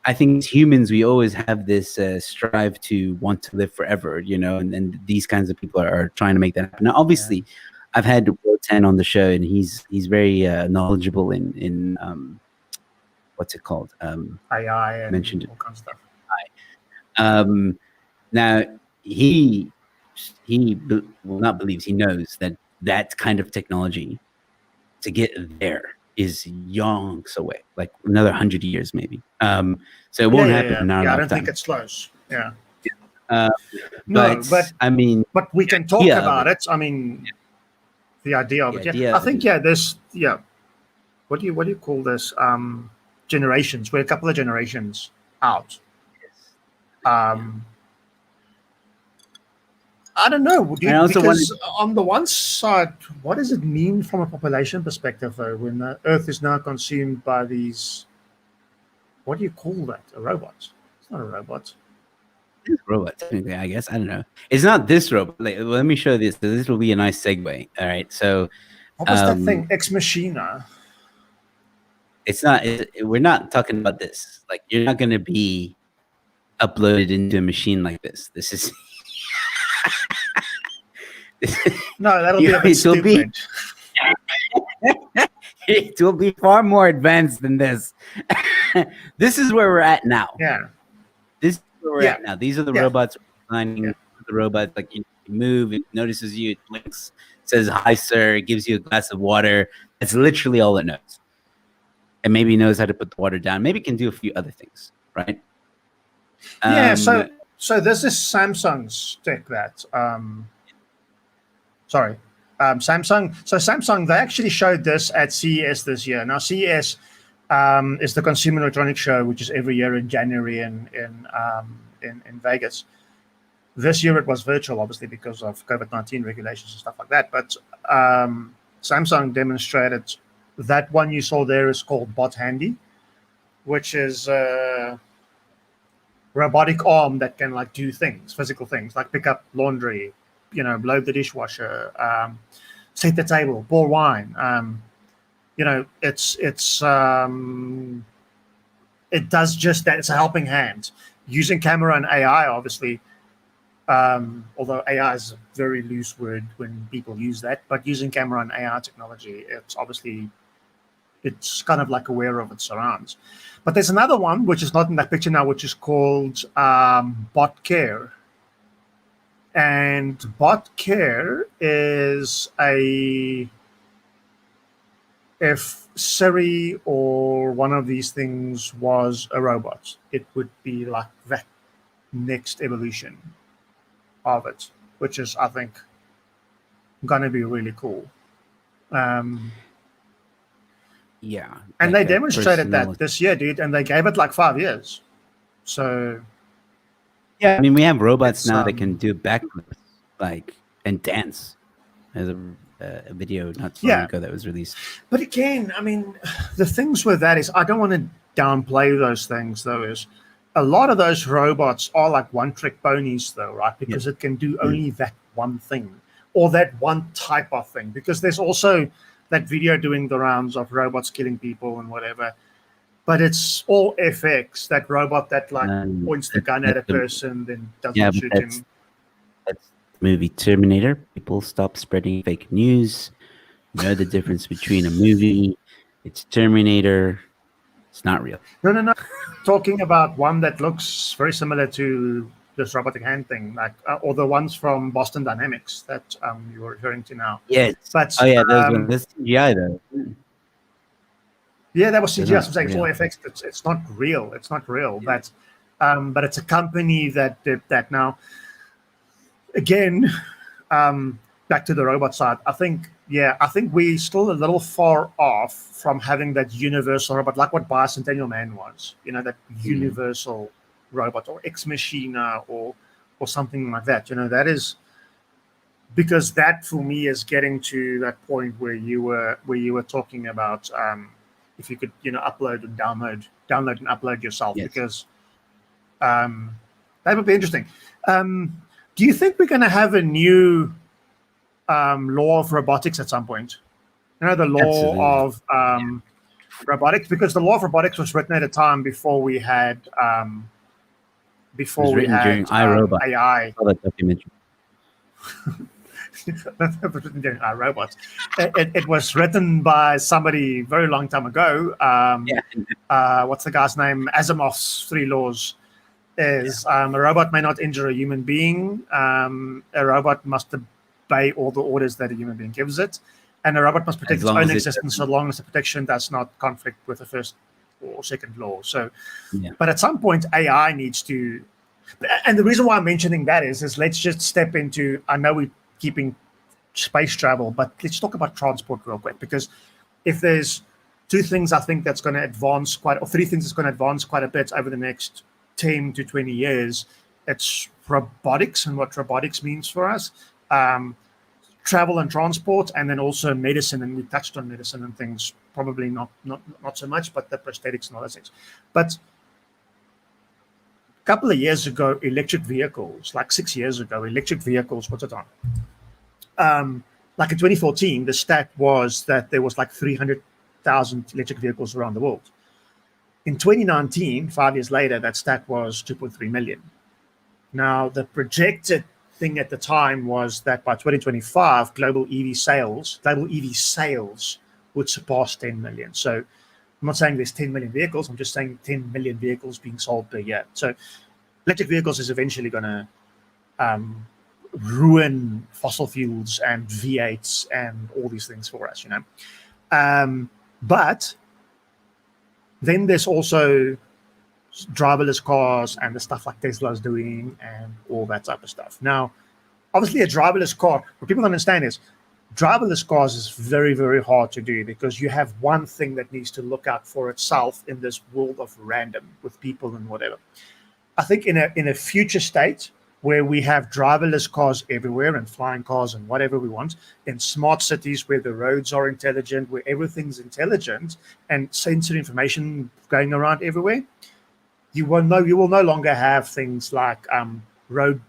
I think as humans, we always have this strive to want to live forever, and these kinds of people are trying to make that happen. Now, obviously, I've had Wotan on the show, and he's very knowledgeable in what's it called? AI and mentioned all kinds of stuff. Now he not believes, he knows that kind of technology to get there is yonks away, like another 100 years maybe. So it won't happen in our lifetime. I don't think it's close. Yeah. But I mean, but we can talk about it. I mean, the idea of it. Yeah. I think there's what do you call this? Generations. We're a couple of generations out. I don't know. Because on the one side, what does it mean from a population perspective, though, when the Earth is now consumed by these? What do you call that? A robot? It's not a robot. It's a robot, technically, I guess. I don't know. It's not this robot. Like, let me show this. This will be a nice segue. All right. So, what was that thing? Ex Machina. It's not. We're not talking about this. Like, you're not going to be uploaded into a machine like this. This is. No, that'll be a bit stupid. It will be far more advanced than this. This is where we're at now. Yeah. This is where we're at now. These are the robots designing the robots. Like you move, it notices you, it blinks, says hi sir, it gives you a glass of water. That's literally all it knows. And maybe knows how to put the water down. Maybe it can do a few other things, right? So this is Samsung's tech that Samsung. So Samsung, they actually showed this at CES this year. Now CES is the Consumer Electronics Show, which is every year in January in Vegas. This year it was virtual, obviously because of COVID-19 regulations and stuff like that. But Samsung demonstrated that one you saw there is called Bot Handy, which is a robotic arm that can like do things, physical things, like pick up laundry, load the dishwasher, set the table, pour wine. It does just that. It's a helping hand using camera and AI, obviously. Although AI is a very loose word when people use that, but using camera and AI technology, it's kind of like aware of its surrounds. But there's another one which is not in that picture now, which is called Bot Care. And bot care is if Siri or one of these things was a robot, it would be like that next evolution of it, which is, I think, gonna be really cool. Yeah, And like they a demonstrated personal. that this year, dude, and they gave it like 5 years. So Yeah, I mean, we have robots it's now that can do backflips, like, and dance. There's a video not so long yeah. ago that was released. But again, I mean, the things with that is I don't want to downplay those things though, is a lot of those robots are like one-trick ponies though, right? Because it can do only that one thing or that one type of thing. Because there's also that video doing the rounds of robots killing people and whatever. But it's all FX, that robot that like points the gun at a person, then Yeah, doesn't but shoot him. that's the movie Terminator. People stop spreading fake news. Know the difference between a movie. It's Terminator. It's not real. No. Talking about one that looks very similar to this robotic hand thing, like or the ones from Boston Dynamics that you were referring to now. Yes. But Oh yeah, those ones. That's CGI though. yeah, that was They're CGI. not I'm saying it's real. all FX. It's not real. It's not real. Yeah. But it's a company that did that. Now, again, back to the robot side. I think we're still a little far off from having that universal robot, like what Bicentennial Man was. You know, that universal robot or Ex Machina or something like that. You know, that is because that for me is getting to that point where you were talking about if you could upload and download and upload yourself. Yes. Because that would be interesting. Do you think we're going to have a new law of robotics at some point? You know, the law Absolutely. of robotics, because the law of robotics was written at a time before we had It was written during iRobot. AI. I saw that documentary. During iRobot. It was written by somebody very long time ago. What's the guy's name? Asimov's 3 laws is a robot may not injure a human being. A robot must obey all the orders that a human being gives it. And a robot must protect its own existence so long as the protection does not conflict with the first or second law. So, but at some point, AI needs to. And the reason why I'm mentioning that is let's just step into. I know we're keeping space travel, but let's talk about transport real quick, because if there's 2 things I think that's going to advance or 3 things that's going to advance quite a bit over the next 10 to 20 years, it's robotics and what robotics means for us. Travel and transport, and then also medicine, and we touched on medicine and things, probably not so much, but the prosthetics and all those things. But a couple of years ago, electric vehicles, like 6 years ago, electric vehicles, what's it on? Like in 2014, the stat was that there was like 300,000 electric vehicles around the world. In 2019, 5 years later, that stat was 2.3 million. Now, the projected thing at the time was that by 2025, global EV sales would surpass 10 million. So I'm not saying there's 10 million vehicles. I'm just saying 10 million vehicles being sold per year. So electric vehicles is eventually going to ruin fossil fuels and V8s and all these things for us, But then there's also driverless cars and the stuff like Tesla's doing and all that type of stuff. Now, obviously, a driverless car, what people don't understand is driverless cars is very, very hard to do, because you have one thing that needs to look out for itself in this world of random with people and whatever. I think in a future state where we have driverless cars everywhere and flying cars and whatever we want, in smart cities where the roads are intelligent, where everything's intelligent and sensory information going around everywhere, you will no longer have things like road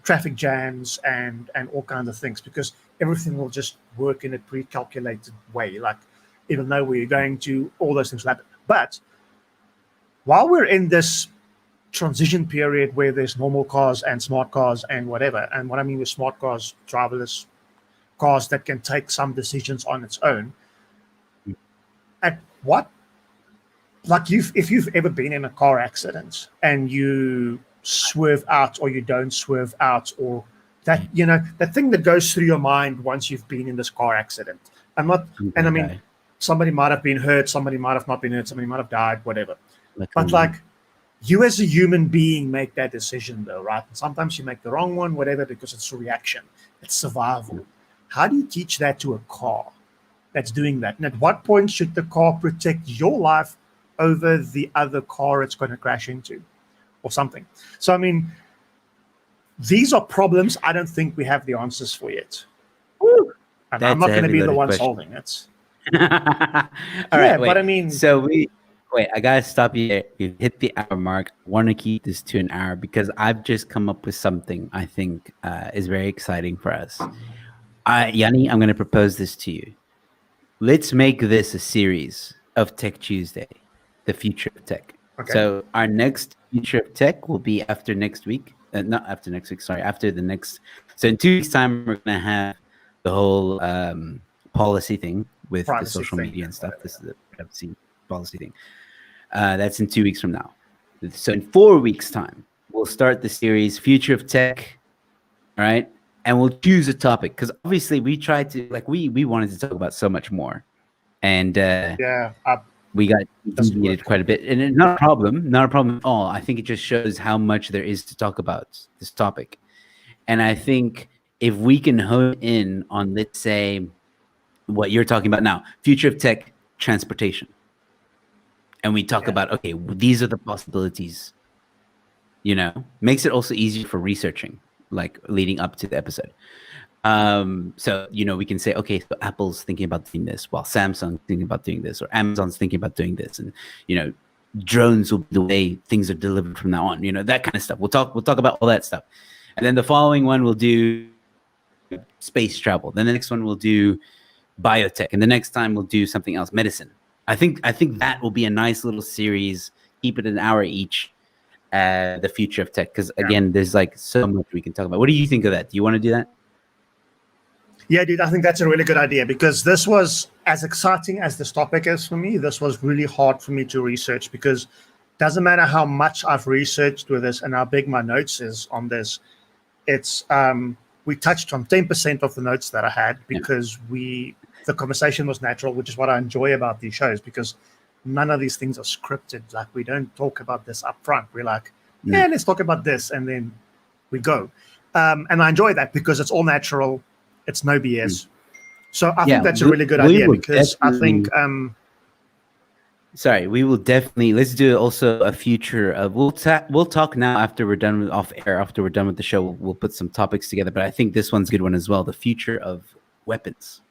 traffic jams and all kinds of things, because everything will just work in a pre-calculated way. Like, even though we're going to, all those things will happen. But while we're in this transition period where there's normal cars and smart cars and whatever, and what I mean with smart cars, driverless cars that can take some decisions on its own, at what, like, if you've ever been in a car accident and you swerve out or you don't swerve out, or that, you know, that thing that goes through your mind once you've been in this car accident. I'm not, and I mean, somebody might have been hurt, somebody might have not been hurt, somebody might have died, whatever. But like, you as a human being make that decision though, right? And sometimes you make the wrong one, whatever, because it's a reaction, it's survival. How do you teach that to a car that's doing that? And at what point should the car protect your life over the other car it's going to crash into or something? So, I mean, these are problems I don't think we have the answers for yet. And I'm not going to be the one solving it. All right, wait. But I mean, so I gotta stop you there. You hit the hour mark. Want to keep this to an hour because I've just come up with something I think is very exciting for us. Jannie, I'm going to propose this to you. Let's make this a series of Tech Tuesday, the future of tech. Okay. So our next future of tech will be after next week. Not after next week, sorry, after the next. So in 2 weeks' time, we're going to have the whole policy thing with privacy, the social media and stuff. This is the privacy policy thing. That's in 2 weeks from now. So in 4 weeks' time, we'll start the series Future of Tech, all right? And we'll choose a topic because obviously we tried to, like, we wanted to talk about so much more. And we got deviated quite a bit. And not a problem at all. I think it just shows how much there is to talk about this topic. And I think if we can hone in on, let's say, what you're talking about now, future of tech, transportation. And we talk about, okay, these are the possibilities, you know, makes it also easier for researching, like leading up to the episode. So, you know, we can say, okay, so Apple's thinking about doing this, while Samsung's thinking about doing this, or Amazon's thinking about doing this. And, you know, drones will be the way things are delivered from now on, you know, that kind of stuff. We'll talk about all that stuff. And then the following one we'll do space travel. Then the next one we'll do biotech. And the next time we'll do something else, medicine. I think that will be a nice little series. Keep it an hour each. The future of tech, because again, there's like so much we can talk about. What do you think of that? Do you want to do that? Yeah, dude, I think that's a really good idea because this was, as exciting as this topic is for me, this was really hard for me to research because it doesn't matter how much I've researched with this and how big my notes is on this. It's we touched on 10% of the notes that I had because the conversation was natural, which is what I enjoy about these shows because none of these things are scripted. Like, we don't talk about this up front. We're like, let's talk about this, and then we go. And I enjoy that because it's all natural. It's no BS. So I think that's a really good idea because I think... Sorry, we will definitely... Let's do also a future of... We'll talk now after we're done with off air. After we're done with the show, we'll put some topics together. But I think this one's a good one as well. The future of weapons.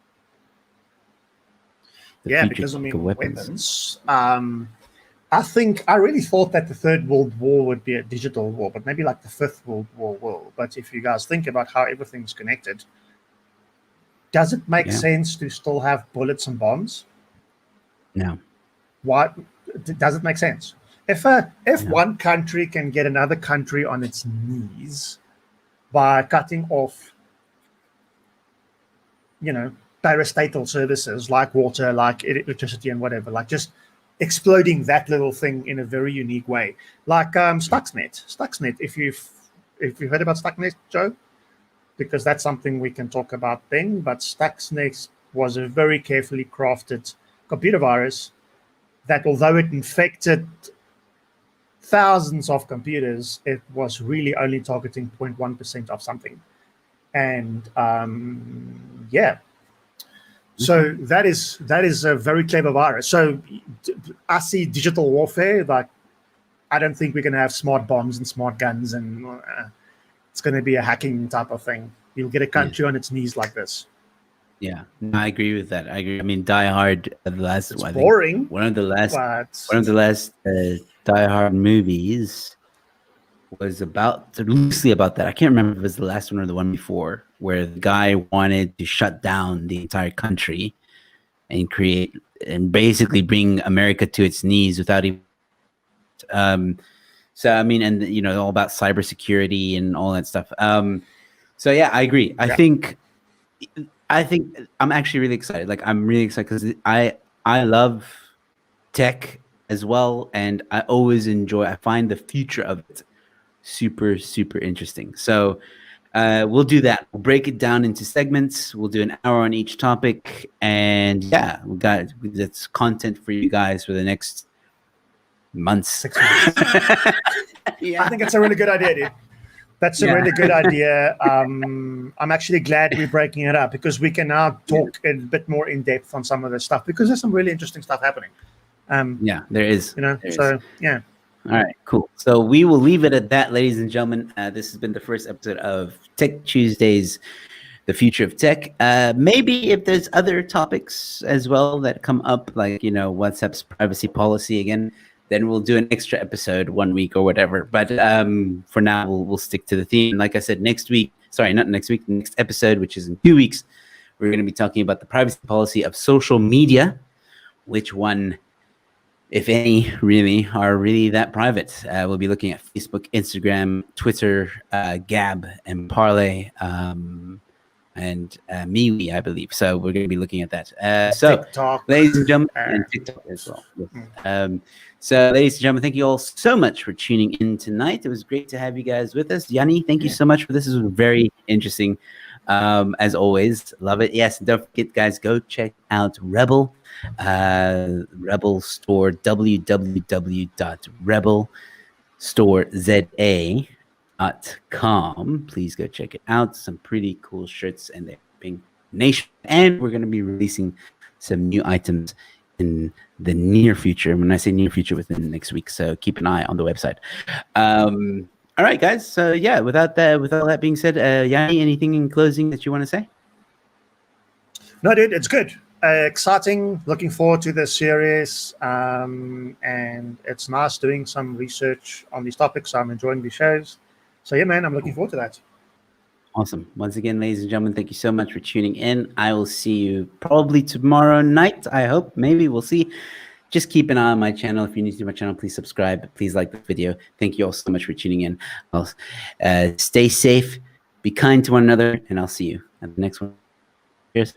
Because I mean, weapons. I think I really thought that the Third World War would be a digital war, but maybe like the Fifth World War will. But if you guys think about how everything's connected, does it make sense to still have bullets and bombs? No. What does it make sense? If one country can get another country on its knees by cutting off, you know, parastatal services like water, like electricity and whatever, like just exploding that little thing in a very unique way, like Stuxnet. If you've heard about Stuxnet, Joe, because that's something we can talk about then. But Stuxnet was a very carefully crafted computer virus that, although it infected thousands of computers, it was really only targeting 0.1% of something, and So that is a very clever virus. So I see digital warfare, like, I don't think we're going to have smart bombs and smart guns, and it's going to be a hacking type of thing. You'll get a country on its knees like this. Yeah, I agree with that. I agree. I mean, Die Hard, the last it's boring. One of the last Die Hard movies was loosely about that. I can't remember if it was the last one or the one before, where the guy wanted to shut down the entire country and basically bring America to its knees without even. So I mean, and you know, all about cybersecurity and all that stuff. So yeah, I agree. I think I'm actually really excited. Like, I'm really excited because I love tech as well, and I always enjoy. I find the future of it super, super interesting. So we'll do that. We'll break it down into segments. We'll do an hour on each topic. And yeah, that's content for you guys for the next months. 6 months. Yeah. I think it's a really good idea, dude. That's a really good idea. I'm actually glad we're breaking it up because we can now talk a bit more in depth on some of this stuff because there's some really interesting stuff happening. There is. Yeah. All right, cool. So we will leave it at that, ladies and gentlemen. This has been the first episode of Tech Tuesdays, the future of tech. Maybe if there's other topics as well that come up, like, WhatsApp's privacy policy again, then we'll do an extra episode 1 week or whatever. But for now, we'll stick to the theme. Like I said, next episode, which is in 2 weeks, we're going to be talking about the privacy policy of social media, which one, if any, really are really that private. We'll be looking at Facebook, Instagram, Twitter, Gab, and Parler, and MeWe, I believe. So we're going to be looking at that. So, TikTok. Ladies and gentlemen, and TikTok as well. Yes. So, ladies and gentlemen, thank you all so much for tuning in tonight. It was great to have you guys with us. Jannie, thank you so much for this. It was very interesting. As always, love it. Yes, don't forget, guys, go check out Rebel. Rebel Store, www.rebelstoreza.com. Please go check it out. Some pretty cool shirts, and they're being nation. And we're going to be releasing some new items in the near future. When I say near future, within the next week. So keep an eye on the website. All right, guys. So yeah, with all that being said, Jannie, anything in closing that you want to say? No, dude, it's good. Exciting. Looking forward to this series. And it's nice doing some research on these topics. I'm enjoying these shows. So yeah, man, I'm looking forward to that. Awesome. Once again, ladies and gentlemen, thank you so much for tuning in. I will see you probably tomorrow night. I hope. Maybe we'll see. Just keep an eye on my channel. If you're new to my channel, please subscribe. Please like the video. Thank you all so much for tuning in. Stay safe. Be kind to one another. And I'll see you at the next one. Cheers.